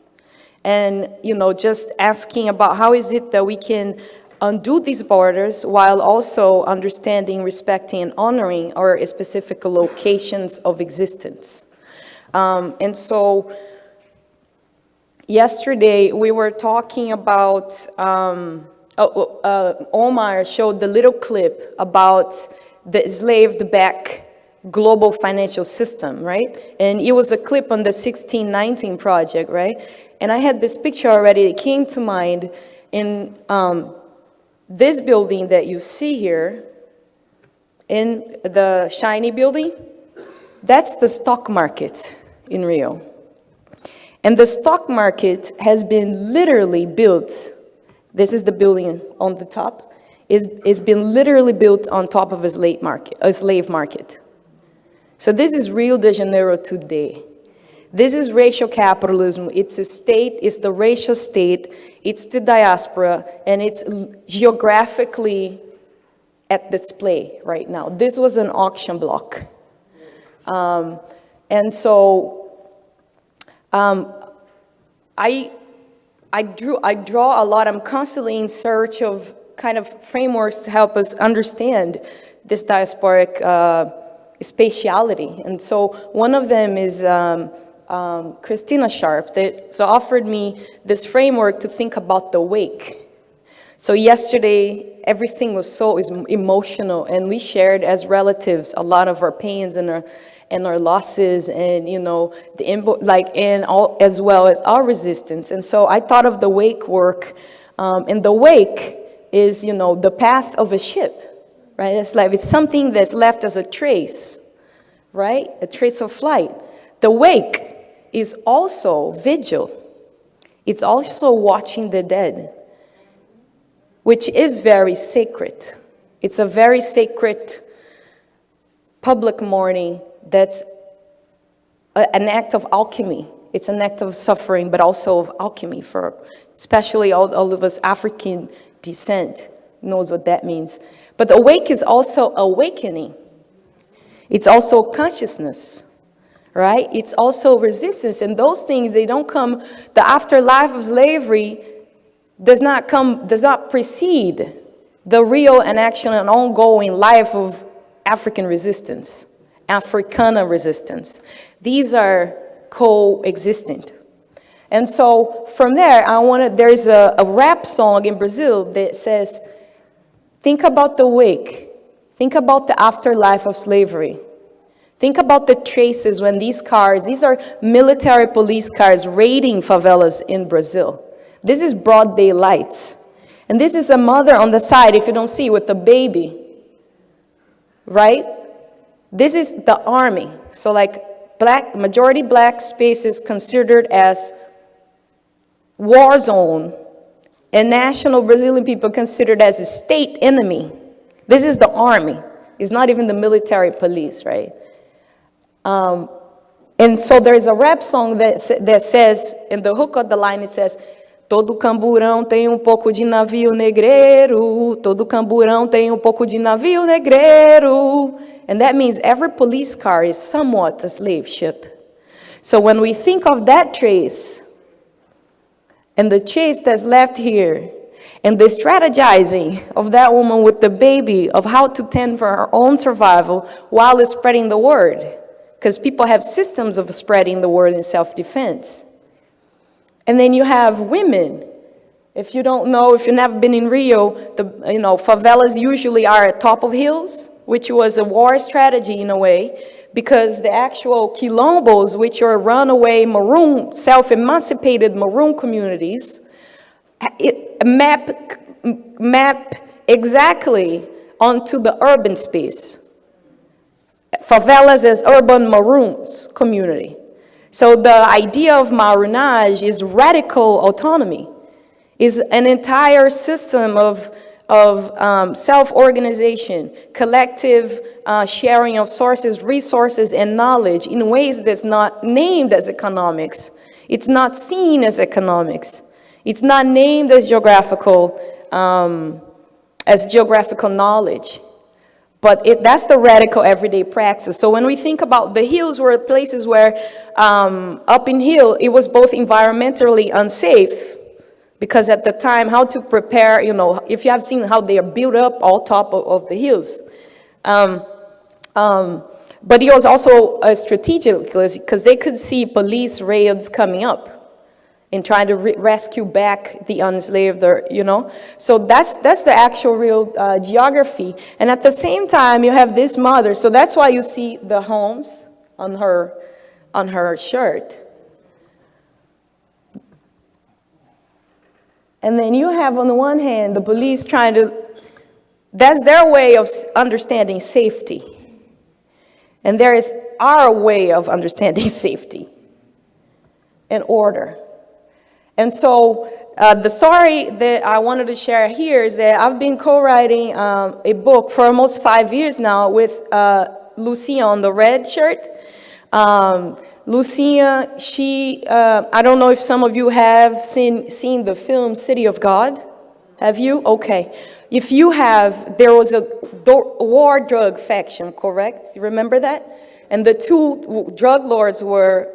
and, just asking about how is it that we can undo these borders while also understanding, respecting, and honoring our specific locations of existence. And so yesterday we were talking about, Omar showed the little clip about the enslaved back global financial system, right? And it was a clip on the 1619 project, right? And I had this picture already that came to mind in this building that you see here, in the shiny building. That's the stock market in Rio. And the stock market has been literally built. This is the building on the top. It's been literally built on top of a slave market. So this is Rio de Janeiro today. This is racial capitalism. It's a state, it's the racial state, it's the diaspora, and it's geographically at display right now. This was an auction block. And so I draw a lot. I'm constantly in search of kind of frameworks to help us understand this diasporic spatiality. And so one of them is Christina Sharp that offered me this framework to think about the wake. So yesterday, everything was so emotional, and we shared as relatives a lot of our pains and our losses, and as well as our resistance. And so I thought of the wake work, and the wake is, the path of a ship, right? It's something that's left as a trace, right? A trace of flight. The wake is also vigil. It's also watching the dead, which is very sacred. It's a very sacred public mourning that's an act of alchemy. It's an act of suffering, but also of alchemy for especially all of us African descent knows what that means. But awake is also awakening. It's also consciousness, right? It's also resistance. And those things, they don't come, the afterlife of slavery does not precede the real and actual and ongoing life of African resistance, Africana resistance. These are coexistent. And so from there, there's a rap song in Brazil that says, think about the wake, think about the afterlife of slavery. Think about the traces when these are military police cars raiding favelas in Brazil. This is broad daylight. And this is a mother on the side, if you don't see, with the baby, right? This is the army. So majority black spaces considered as war zone, and national Brazilian people considered as a state enemy. This is the army. It's not even the military police, right? And so there's a rap song that says, in the hook of the line, it says, todo camburão tem pouco de navio negreiro, todo camburão tem pouco de navio negreiro. And that means every police car is somewhat a slave ship. So when we think of that trace, and the chase that's left here, and the strategizing of that woman with the baby of how to tend for her own survival while spreading the word, because people have systems of spreading the word in self-defense. And then you have women, If you don't know, if you've never been in Rio, favelas usually are at top of hills, which was a war strategy in a way, because the actual quilombos, which are runaway maroon, self-emancipated maroon communities, map exactly onto the urban space. Favelas as urban maroons community. So the idea of Maroonage is radical autonomy, is an entire system of self-organization, collective sharing of sources, resources, and knowledge in ways that's not named as economics. It's not seen as economics. It's not named as geographical knowledge. But that's the radical everyday praxis. So when we think about the hills were places where up in hill, it was both environmentally unsafe, because at the time, how to prepare, if you have seen how they are built up all top of the hills. But it was also strategic, because they could see police raids coming up and trying to rescue back the enslaved, So that's the actual real geography. And at the same time, you have this mother. So that's why you see the homes on her shirt. And then you have, on the one hand, the police that's their way of understanding safety. And there is our way of understanding safety and order. And so the story that I wanted to share here is that I've been co-writing a book for almost 5 years now with Lucia on the red shirt. Lucia, I don't know if some of you have seen the film City of God. Have you? Okay. If you have, there was a war drug faction, correct? You remember that? And the two drug lords were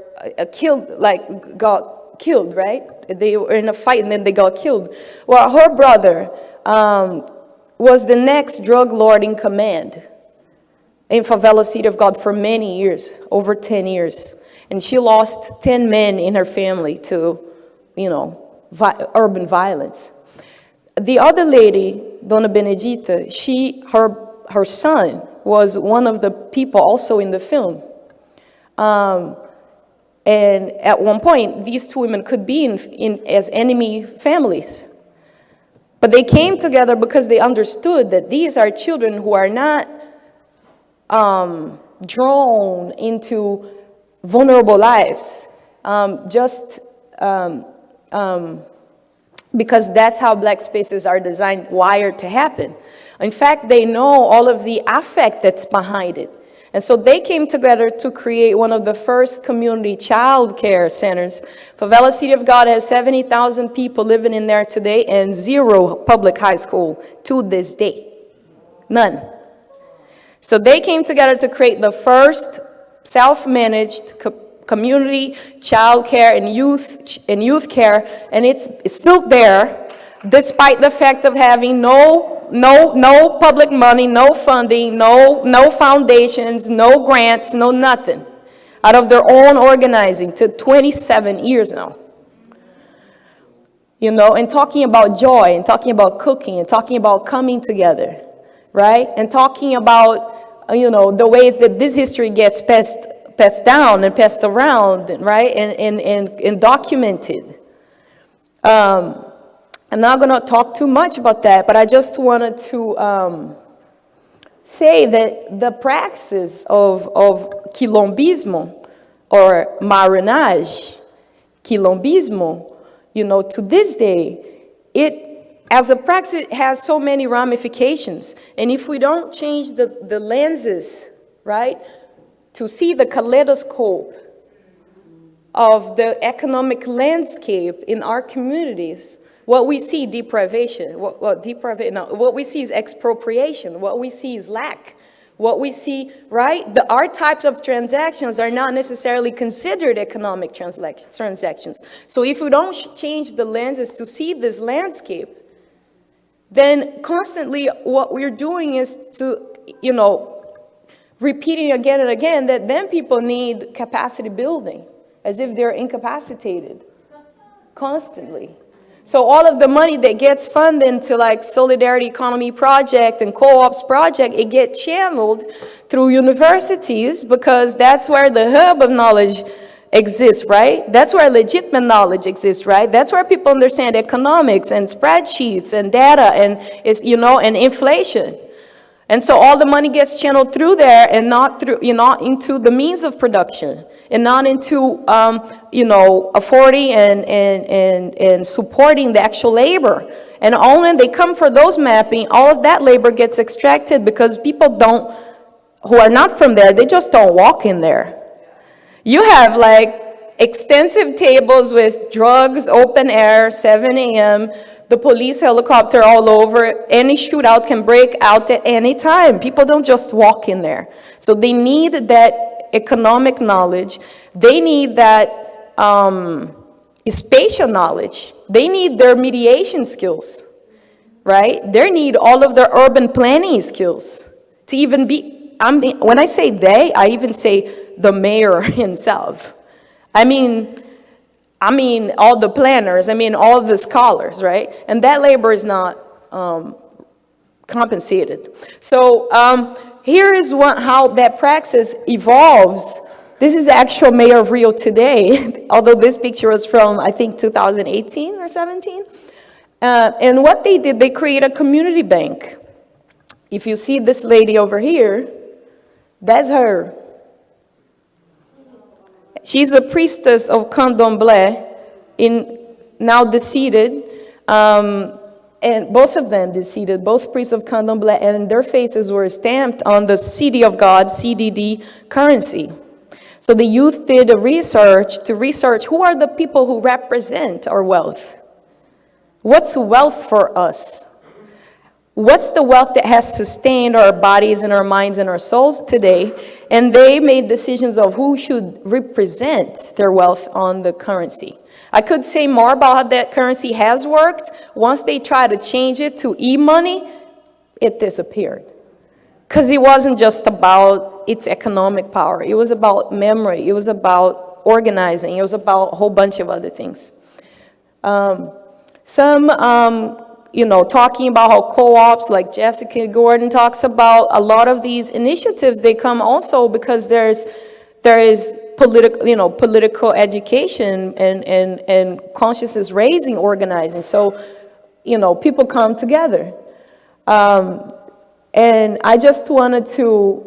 got killed, right? They were in a fight and then they got killed. Well, her brother was the next drug lord in command in Favela City of God for many years, over 10 years. And she lost 10 men in her family to, urban violence. The other lady, Dona Benedita, her son was one of the people also in the film. And at one point, these two women could be as enemy families. But they came together because they understood that these are children who are not drawn into vulnerable lives, because that's how Black spaces are designed, wired to happen. In fact, they know all of the affect that's behind it. And so they came together to create one of the first community child care centers. Favela City of God has 70,000 people living in there today and 0 public high school to this day. None. So they came together to create the first self-managed community child care and youth care, and it's still there, despite the fact of having no public money, no funding, no foundations, no grants, no nothing, out of their own organizing to 27 years now. And talking about joy, and talking about cooking, and talking about coming together, right? And talking about, the ways that this history gets passed down and passed around, right? And documented. I'm not going to talk too much about that, but I just wanted to say that the praxis of quilombismo or maronage, quilombismo, to this day, it as a praxis has so many ramifications. And if we don't change the lenses, right, to see the kaleidoscope of the economic landscape in our communities, what we see deprivation, what we see is expropriation, what we see is lack, what we see, right? Our types of transactions are not necessarily considered economic transactions. So if we don't change the lenses to see this landscape, then constantly what we're doing is to, repeating again and again that then people need capacity building, as if they're incapacitated, constantly. So all of the money that gets funded to like Solidarity Economy Project and Co-ops Project, it gets channeled through universities because that's where the hub of knowledge exists, right? That's where legitimate knowledge exists, right? That's where people understand economics and spreadsheets and data and and inflation. And so all the money gets channeled through there and not through, into the means of production and not into, affording and supporting the actual labor. And only when they come for those mapping, all of that labor gets extracted because people who are not from there, they just don't walk in there. You have like extensive tables with drugs, open air, 7 a.m., the police helicopter all over. Any shootout can break out at any time. People don't just walk in there. So they need that economic knowledge. They need that spatial knowledge. They need their mediation skills, right? They need all of their urban planning skills to even be, when I say they, I even say the mayor himself. I mean all the planners, all the scholars, right? And that labor is not compensated. So here is how that praxis evolves. This is the actual mayor of Rio today, although this picture was from, I think, 2018 or 17. And what they did, they created a community bank. If you see this lady over here, that's her. She's a priestess of Candomblé, now deceased, and both of them deceased, both priests of Candomblé, and their faces were stamped on the City of God, CDD currency. So the youth did a research who are the people who represent our wealth. What's wealth for us? What's the wealth that has sustained our bodies and our minds and our souls today? And they made decisions of who should represent their wealth on the currency. I could say more about how that currency has worked. Once they tried to change it to e-money, it disappeared. Because it wasn't just about its economic power. It was about memory. It was about organizing. It was about a whole bunch of other things. Talking about how co-ops, like Jessica Gordon talks about, a lot of these initiatives, they come also because there is political education and consciousness raising organizing. So, people come together. And I just wanted to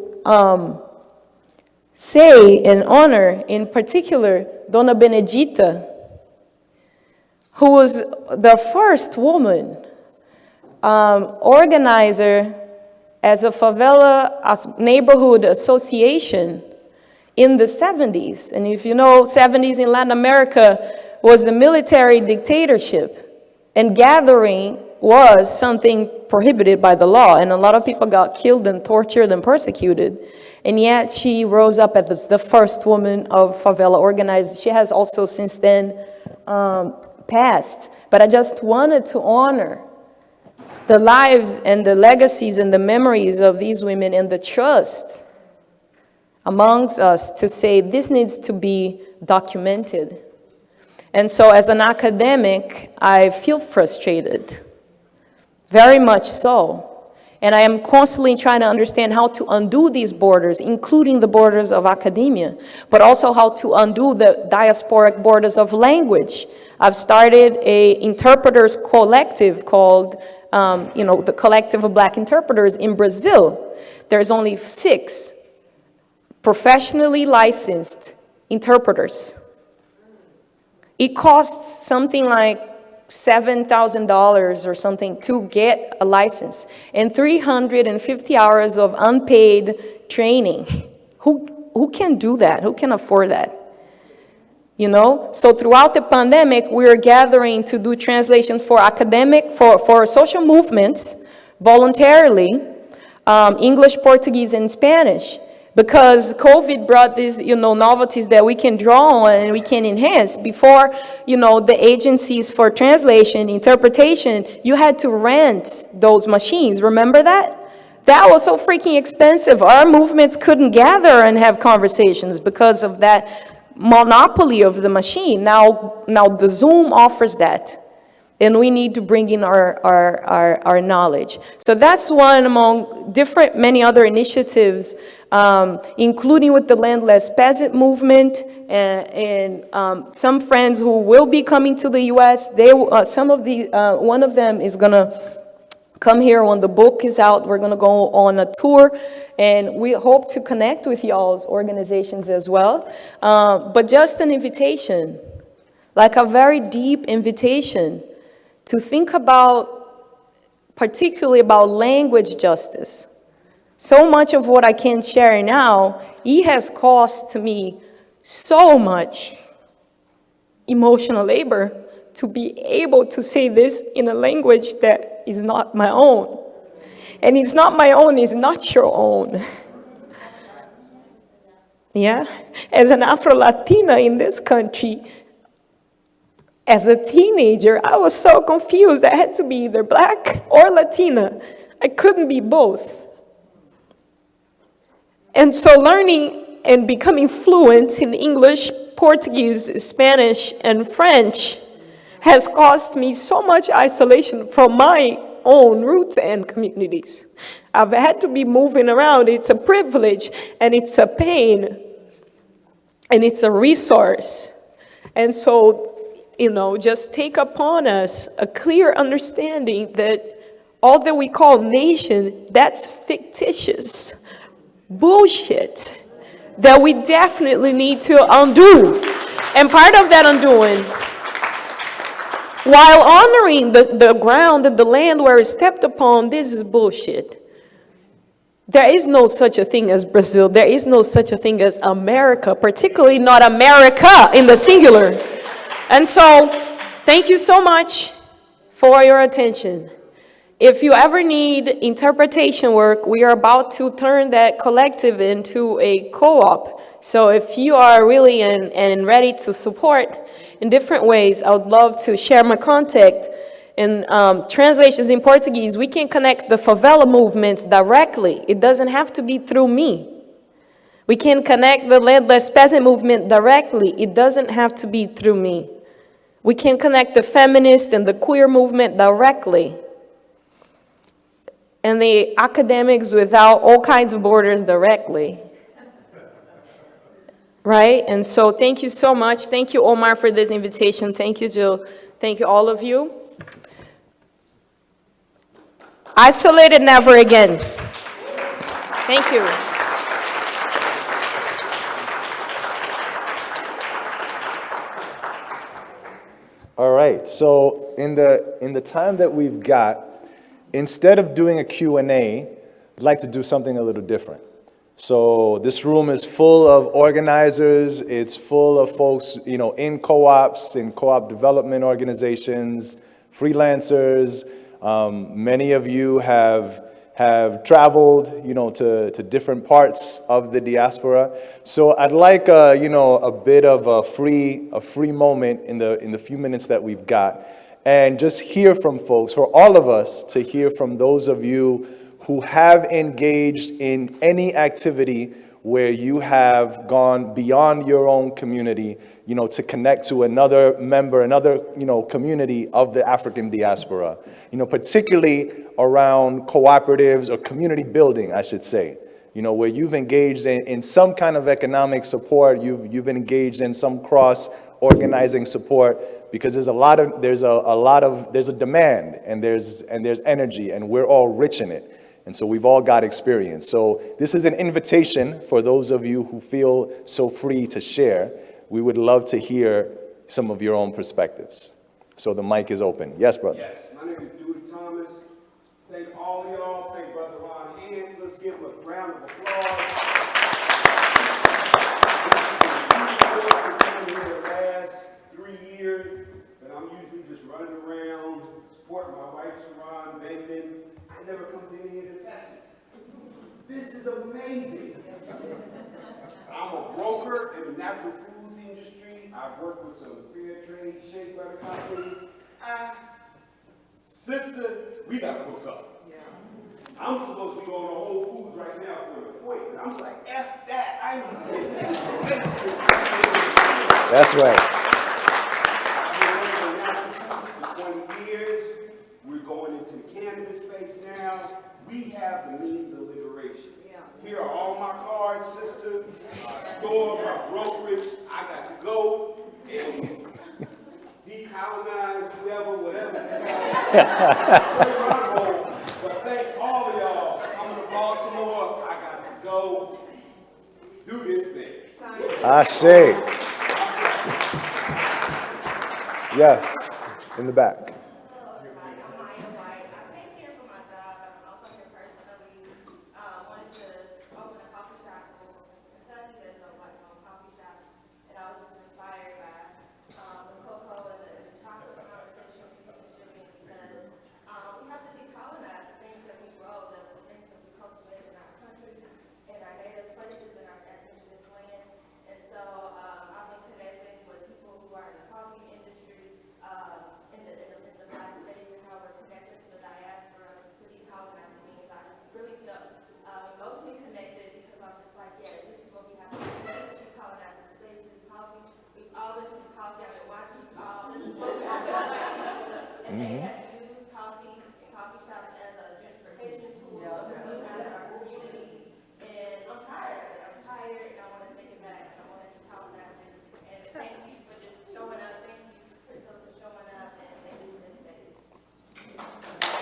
say and honor, in particular, Dona Benedita, who was the first woman organizer as a favela neighborhood association in the 70s. And if you know, 70s in Latin America was the military dictatorship, and gathering was something prohibited by the law, and a lot of people got killed and tortured and persecuted. And yet she rose up as the first woman of favela organized. She has also since then passed. But I just wanted to honor the lives and the legacies and the memories of these women and the trust amongst us to say this needs to be documented. And so as an academic, I feel frustrated, very much so. And I am constantly trying to understand how to undo these borders, including the borders of academia, but also how to undo the diasporic borders of language. I've started an interpreters collective called the Collective of Black Interpreters in Brazil. There's only 6 professionally licensed interpreters. It costs something like $7,000 or something to get a license, and 350 hours of unpaid training. Who can do that? Who can afford that? So throughout the pandemic, we are gathering to do translation for for social movements, voluntarily, English, Portuguese, and Spanish, because COVID brought these, novelties that we can draw on and we can enhance. Before, the agencies for translation, interpretation, you had to rent those machines. Remember that? That was so freaking expensive. Our movements couldn't gather and have conversations because of that monopoly of the machine. Now the Zoom offers that. And we need to bring in our knowledge. So that's one among many other initiatives, including with the landless peasant movement, and some friends who will be coming to the U.S. One of them is gonna come here when the book is out. We're gonna go on a tour, and we hope to connect with y'all's organizations as well. But just an invitation, like a very deep invitation, to think about, particularly about language justice. So much of what I can share now, it has cost me so much emotional labor to be able to say this in a language that is not my own. And it's not my own, it's not your own. Yeah? As an Afro-Latina in this country, as a teenager, I was so confused. I had to be either Black or Latina. I couldn't be both. And so learning and becoming fluent in English, Portuguese, Spanish, and French has caused me so much isolation from my own roots and communities. I've had to be moving around. It's a privilege, and it's a pain, and it's a resource. And so, just take upon us a clear understanding that all that we call nation, that's fictitious bullshit that we definitely need to undo. And part of that undoing, while honoring the ground and the land where it's stepped upon, this is bullshit. There is no such a thing as Brazil. There is no such a thing as America, particularly not America in the singular. And so, thank you so much for your attention. If you ever need interpretation work, we are about to turn that collective into a co-op. So if you are really and ready to support in different ways, I would love to share my contact. In translations in Portuguese, we can connect the favela movements directly. It doesn't have to be through me. We can connect the landless peasant movement directly. It doesn't have to be through me. We can connect the feminist and the queer movement directly. And the academics without all kinds of borders directly. Right? And so thank you so much. Thank you, Omar, for this invitation. Thank you, Jill. Thank you, all of you. Isolated never again. Thank you. All right, so in the time that we've got, instead of doing a Q&A, I'd like to do something a little different. So this room is full of organizers, it's full of folks, in co-ops, in co-op development organizations, freelancers. Many of you have traveled, to different parts of the diaspora. So I'd like, a bit of a free moment in the few minutes that we've got, and just hear from folks, for all of us to hear from those of you who have engaged in any activity where you have gone beyond your own community, to connect to another member, another, community of the African diaspora, particularly around cooperatives or community building, I should say, where you've engaged in some kind of economic support, you've been engaged in some cross-organizing support, because there's a demand, and there's energy, and we're all rich in it. And so we've all got experience. So this is an invitation for those of you who feel so free to share. We would love to hear some of your own perspectives. So the mic is open. Yes, brother. Yes, my name is Dewey Thomas. Thank all of y'all. Thank Brother Ron Hands. Let's give him a round of applause. I've been here the last 3 years, and I'm usually just running around, supporting my wife, Sharon, Megan. I never come to any of the sessions. This is amazing. I'm a broker in the natural foods industry. I've worked with some fair trade shea butter companies. Sister, we gotta hook up. Yeah. I'm supposed to be going to Whole Foods right now for an appointment. I'm like, F that. I need to get this. That's right. I've been working in natural foods for 20 years. register, my store, my brokerage. I got to go and decolonize whoever, whatever. But thank all of y'all for coming to Baltimore. I got to go do this thing. I say. Yes, in the back.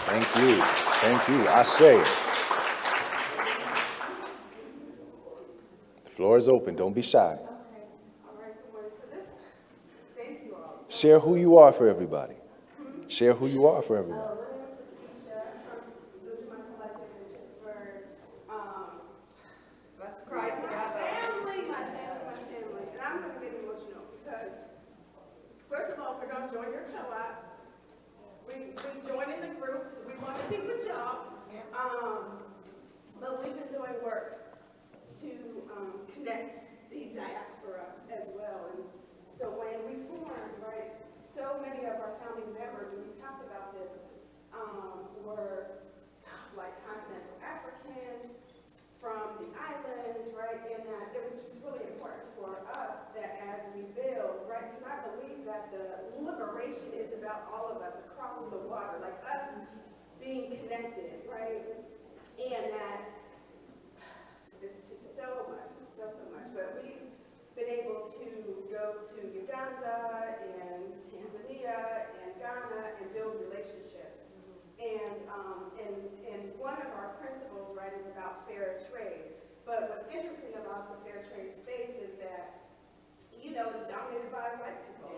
Thank you. Thank you. I say. The floor is open. Don't be shy. Share who you are for everybody. Share who you are for everybody. Let's cry together. My family. And I'm going to get emotional because, first of all, we're going to join your co-op. We joined in the group. We want to keep a job. But we've been doing work to connect the diaspora as well. And so when we formed, right, so many of our founding members, and we talked about this, were like continental African, from the islands, right, and that it was just really important for us that as we build, right, because I believe that the liberation is about all of us across the water, like us being connected, right, and that it's just so much, so much, but we've been able to go to Uganda and Tanzania and Ghana and build relationships. And one of our principles, right, is about fair trade. But what's interesting about the fair trade space is that, you know, it's dominated by white people.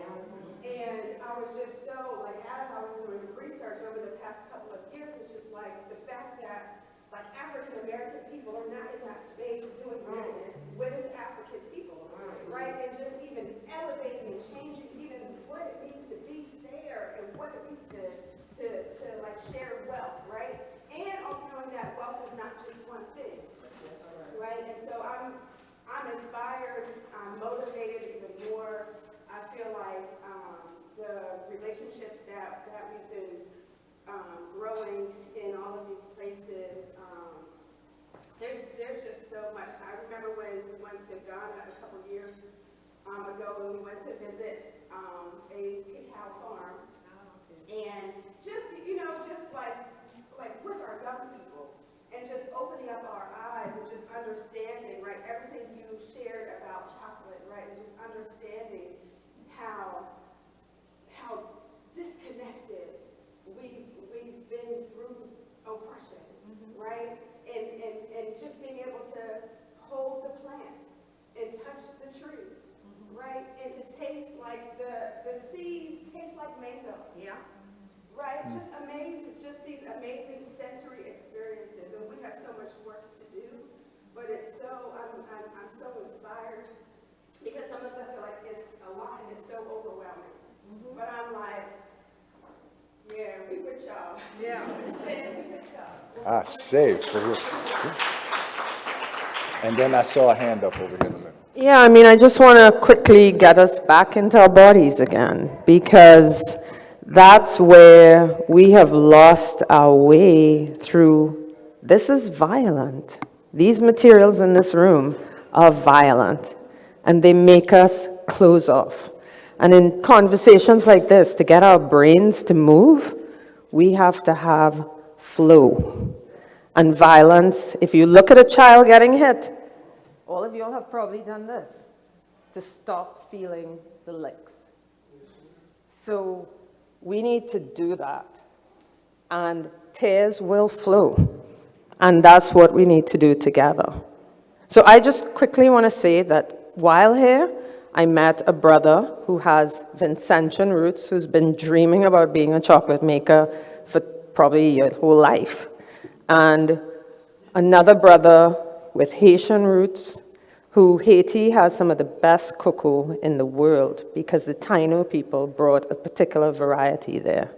And I was just so, like, as I was doing research over the past couple of years, it's just like the fact that, like, African American people are not in that space doing business with African people, right? And just even elevating and changing even what it means to be fair and what it means to like share wealth, right? And also knowing that wealth is not just one thing, right? And so I'm inspired, I'm motivated even more. I feel like the relationships that we've been growing in all of these places, there's just so much. I remember when we went to Ghana a couple years ago, and we went to visit a cacao farm. And just, you know, just like with our young people, and just opening up our eyes and just understanding, right, everything you shared about chocolate, right, and just understanding how disconnected we've been through oppression, right, and just being able to hold the plant and touch the tree, right, and to taste like the seeds taste like mango. Yeah. Right, just amazing, just these amazing sensory experiences, and we have so much work to do. But it's so I'm so inspired because sometimes I feel like it's a lot and it's so overwhelming. But I'm like, yeah, we with y'all. Yeah, we with y'all. I say for real. And then I saw a hand up over here in the middle. Yeah, I mean, I just want to quickly get us back into our bodies again, because that's where we have lost our way through. This is violent. These materials in this room are violent, and they make us close off. And in conversations like this, to get our brains to move, we have to have flow. And violence, if you look at a child getting hit, all of y'all have probably done this, to stop feeling the licks. So we need to do that. And tears will flow. And that's what we need to do together. So I just quickly want to say that while here, I met a brother who has Vincentian roots, who's been dreaming about being a chocolate maker for probably your whole life. And another brother with Haitian roots, who Haiti has some of the best cocoa in the world because the Taino people brought a particular variety there.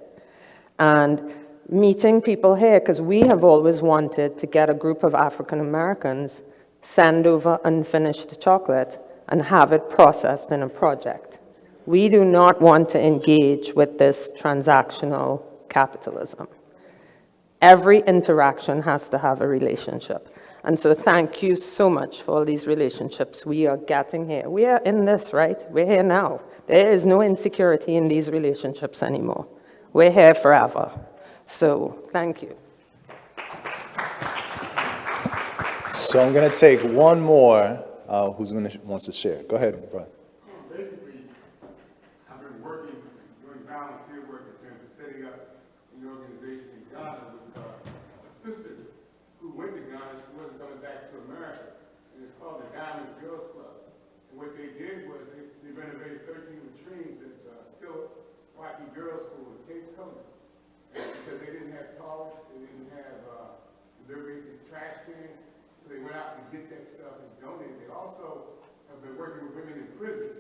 And meeting people here, because we have always wanted to get a group of African Americans, send over unfinished chocolate, and have it processed in a project. We do not want to engage with this transactional capitalism. Every interaction has to have a relationship. And so thank you so much for all these relationships we are getting here. We are in this, right? We're here now. There is no insecurity in these relationships anymore. We're here forever. So thank you. So I'm going to take one more wants to share. Go ahead, bro. Basically, I've been working, doing volunteer work in terms of setting up an organization in Ghana with a sister who went to Ghana. She wasn't coming back to America. And it's called the Diamond Girls Club. And what they did was they renovated 13 latrines at Philip Waukee Girls School in Cape Coast. And because they didn't have toilets, they didn't have delivery trash cans, so they went out to get that stuff and donate. They also have been working with women in prison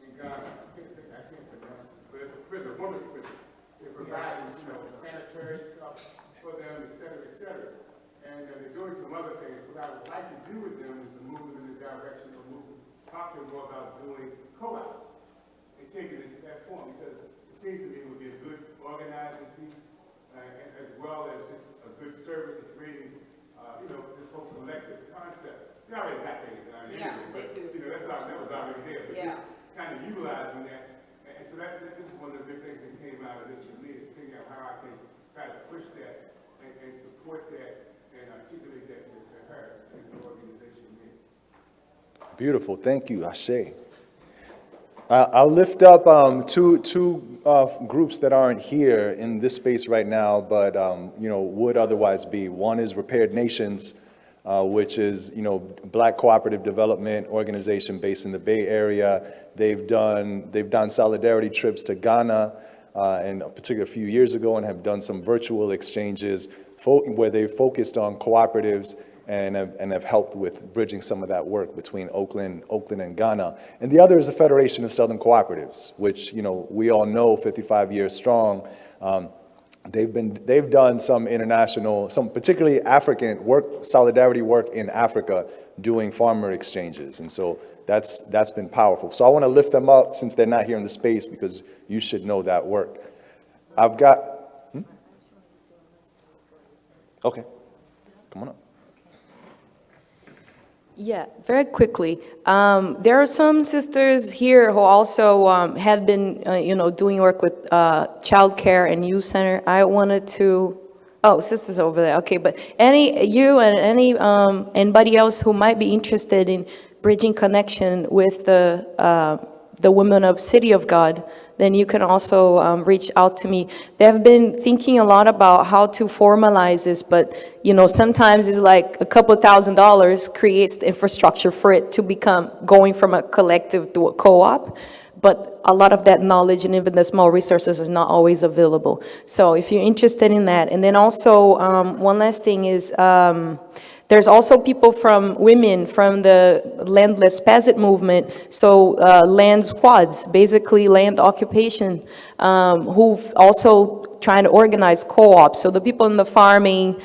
in Ghana. I can't pronounce this, but it's a prison, a women's prison. They're providing, sanitary stuff for them, et cetera, et cetera. And they're doing some other things. What I would like to do with them is to move them in the direction of talk to them more about doing co-ops and take it into that form, because it seems to me it would be a good organizing piece, as well as just a good service of creating, this whole collective concept. They already got that done anyway, but, that was already there, but just kind of utilizing that. And so this is one of the good things that came out of this for me, is figuring out how I can try to push that and support that and articulate that to her and the organization here. Beautiful. Thank you, Ashe. I'll lift up two groups that aren't here in this space right now, but would otherwise be. One is Repaired Nations, which is Black cooperative development organization based in the Bay Area. They've done solidarity trips to Ghana, in a particular few years ago, and have done some virtual exchanges where they've focused on cooperatives and have helped with bridging some of that work between Oakland and Ghana. And the other is the Federation of Southern Cooperatives, which we all know, 55 years strong. They've done some international, some particularly African work, solidarity work in Africa, doing farmer exchanges, and so that's been powerful. So I want to lift them up since they're not here in the space, because you should know that work. I've got. Okay, come on up. Yeah, very quickly. There are some sisters here who also had been, doing work with childcare and youth center. I wanted to, sisters over there, okay. But anybody else who might be interested in bridging connection with the women of City of God, then you can also reach out to me. They have been thinking a lot about how to formalize this, but sometimes it's like a couple $1,000 creates the infrastructure for it to become going from a collective to a co-op. But a lot of that knowledge and even the small resources is not always available. So if you're interested in that, and then also one last thing is, there's also women from the landless peasant movement, so land squads, basically land occupation, who've also trying to organize co-ops. So the people in the farming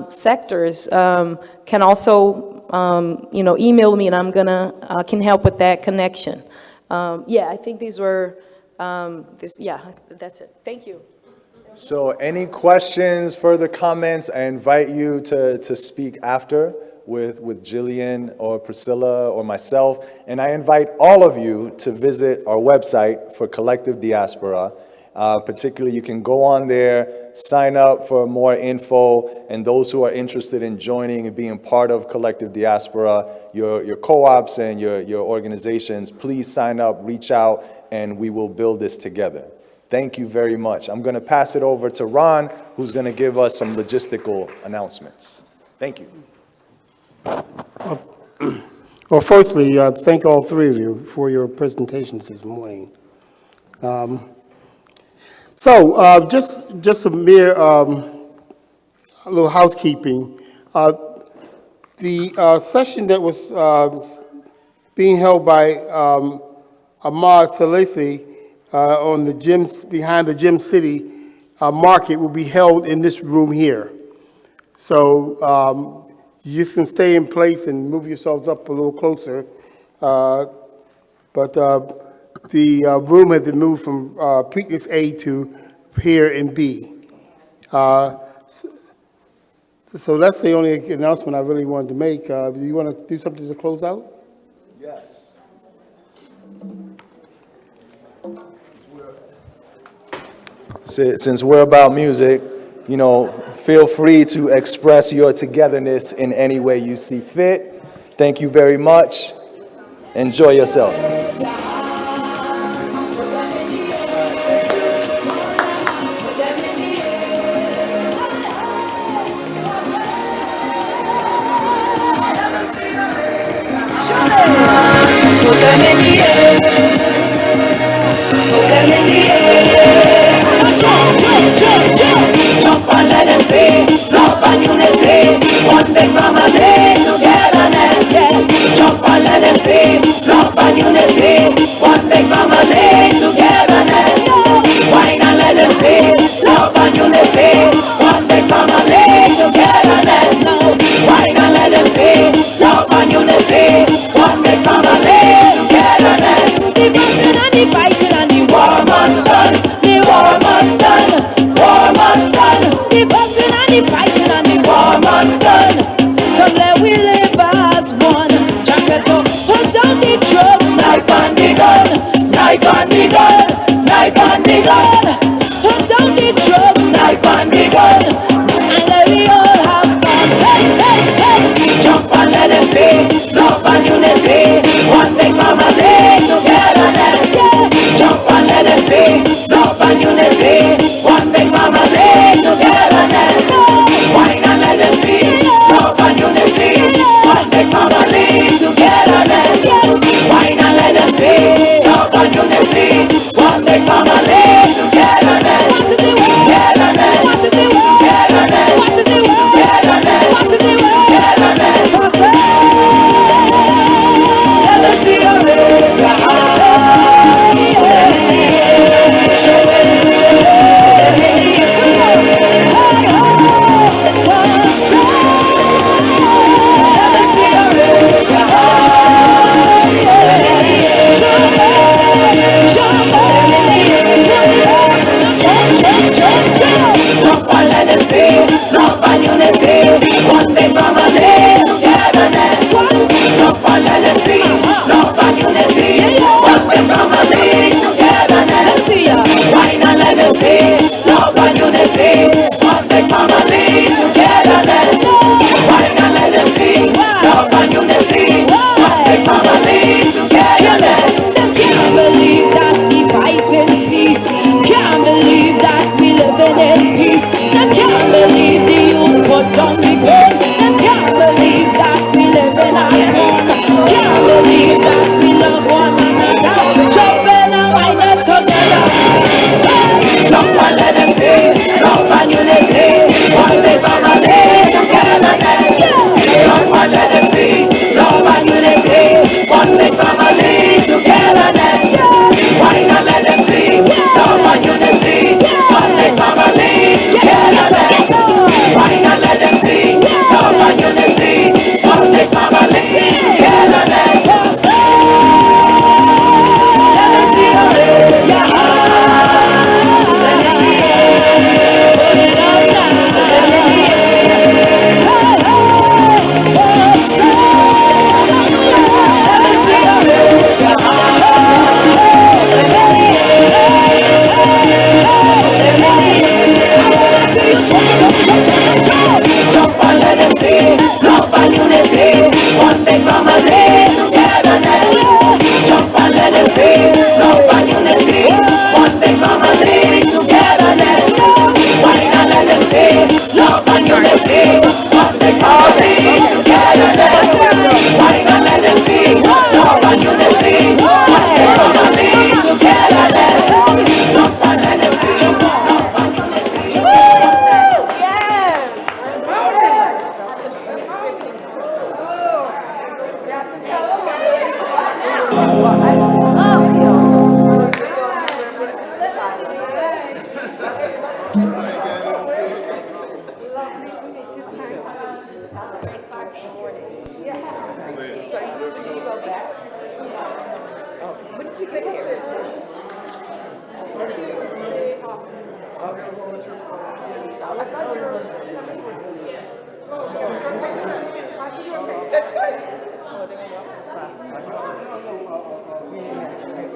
sectors can also, email me, and I can help with that connection. I think these were, that's it. Thank you. So any questions, further comments, I invite you to speak after with Gillian or Priscilla or myself. And I invite all of you to visit our website for Collective Diaspora Particularly, you can go on there, sign up for more info, and those who are interested in joining and being part of Collective Diaspora, your co-ops and your organizations, please sign up, reach out, and we will build this together. Thank you very much. I'm going to pass it over to Ron, who's going to give us some logistical announcements. Thank you. Well, firstly, thank all three of you for your presentations this morning. Just a mere a little housekeeping. The session that was being held by Omar Salesi on the gym, behind the Gym City Market will be held in this room here. So you just can stay in place and move yourselves up a little closer. But the room has been moved from Preakness A to here in B. So that's the only announcement I really wanted to make. Do you want to do something to close out? Yes. Since we're about music, you know, feel free to express your togetherness in any way you see fit. Thank you very much. Enjoy yourself. Jump and let them see love and unity, one big family, togetherness. Jump and let them see love and unity, one big family, togetherness. Wine and let them see love and unity, one big family, togetherness. Wine and let them see love and unity, one big family, togetherness. The fussing and the fighting and the war must done, the war must done. War must done, the fussing and the fighting and the war must done. Come let we live as one. Just set up, put down the drugs, knife and the gun, knife and the gun, knife and the gun. Put down the drugs, knife and the gun, and let we all have fun. Hey, hey, hey. Jump and let them see love and unity, one big family, togetherness. Jump and let them see love and unity, one big family, togetherness. Wine and let them see love and unity, one big family, togetherness. Wine and let them see love and unity, one big family, togetherness. What is the word? Togetherness. What is the word? Togetherness. What is the word? Togetherness. What is the word? Togetherness. Let us see your raise your high. Show it, show jump and let them see love and unity, one big family, togetherness. Jump and let them see love and unity, one big family, togetherness. Wine and let them see love and unity, one big family, togetherness. Wine and let them see love and unity, one big family, togetherness. Can't believe that the fighting cease. Can't believe that we living in peace. Them can't believe the youth put down the gun. Them can't believe that we living as one. Can't believe that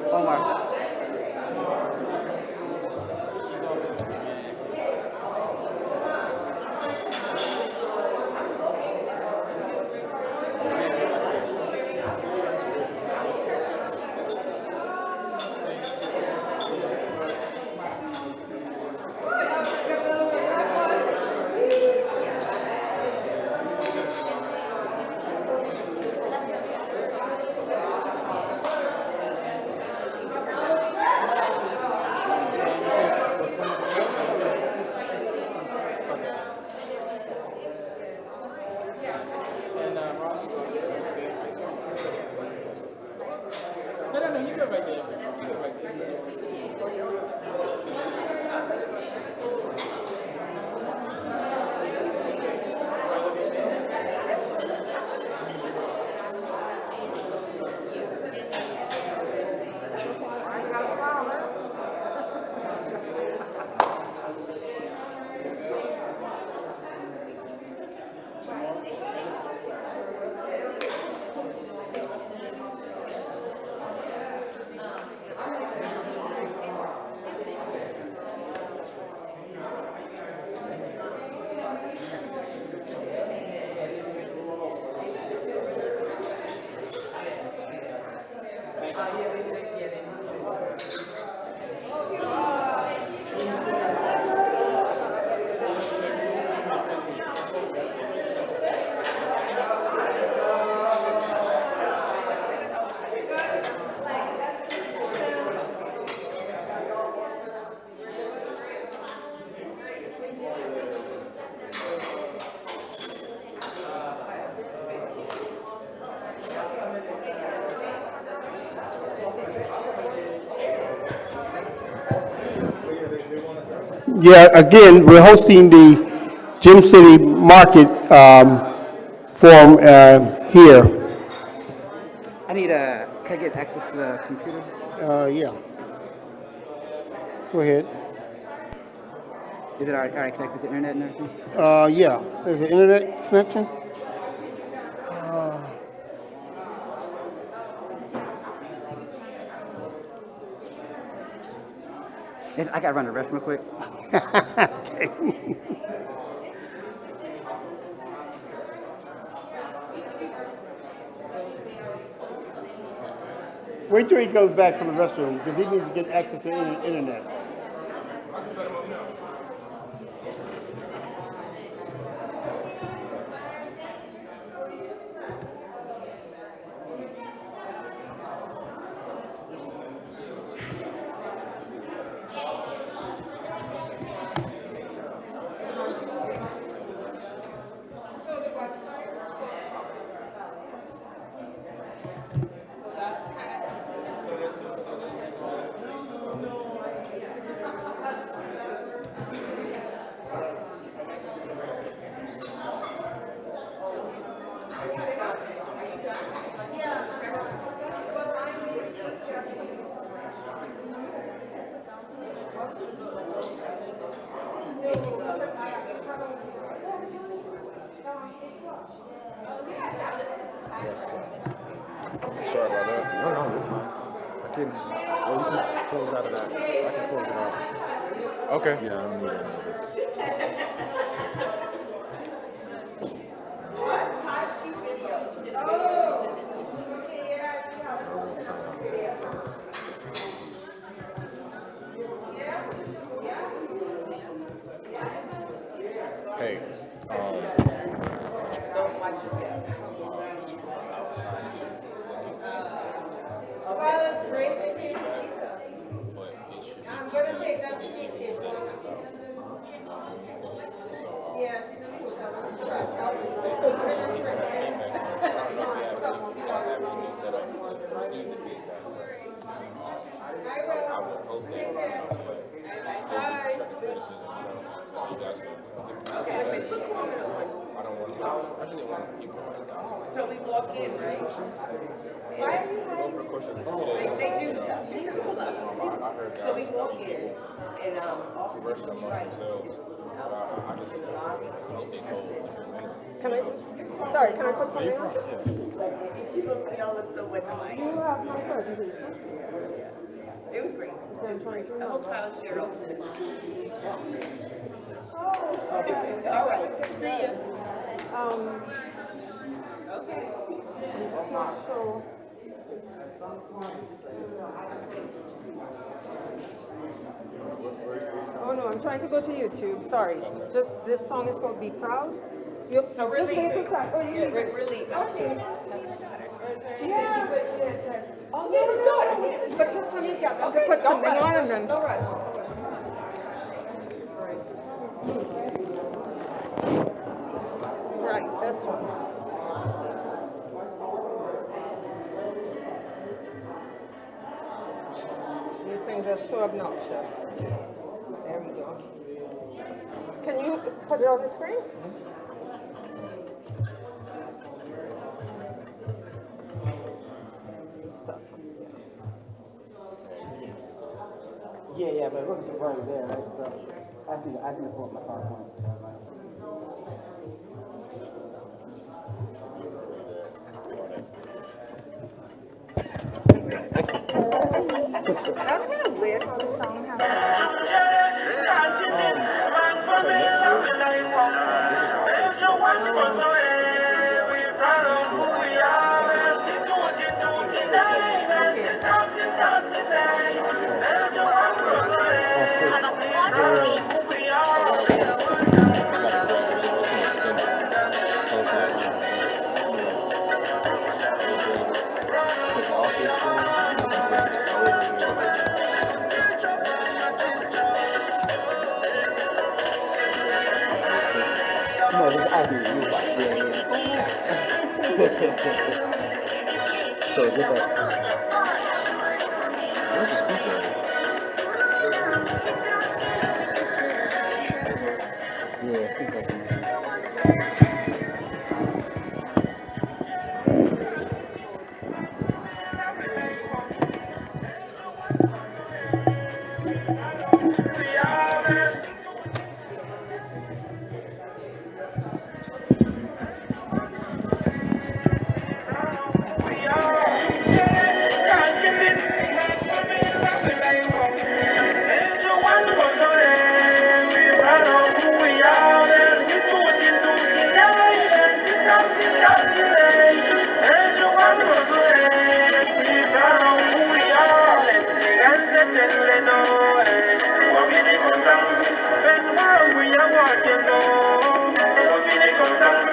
Omar. Yeah, again, we're hosting the Gym City Market Forum here. I need can I get access to the computer? Yeah. Go ahead. Is it already connected to internet and everything? Yeah, there's an internet connection? I gotta run the rest real quick. Wait till he goes back from the restroom, because he needs to get access to the internet. Sorry about that. No, you're fine. I can, well, you can close out of that. I can close it out. Okay. Yeah, I don't need any of this. Hey, received the feedback, but I would hope that it would be constructive criticism, so you guys can give feedback. I don't want to, I just didn't want people to gossip. So we walk in, right? Why are you Over the course of the 2 days, They do stuff. I heard So we guys walk in, and conversing amongst themselves. I just hope they told the presenter. Can I just, sorry, can I put something on? we all look so much alike. You have my presentation. It was great. I hope Tyler share all of this. All right, see ya. Okay. I'm not sure. Oh no, I'm trying to go to YouTube. Sorry. Just this song is called "Be Proud." Yep. So really, really. Okay. She Yeah. said she has. Oh yeah, we're good. But just let me get. Okay, Put something on and then. No rush. Right, this one. These things are so obnoxious. There we go. Can you put it on the screen? Stuff. Yeah, but it wasn't right there, right? So I think to pull up my PowerPoint. That's kind of weird how the song has. No, this is actually you, like, So just like, where's the speaker? Yeah, I think that's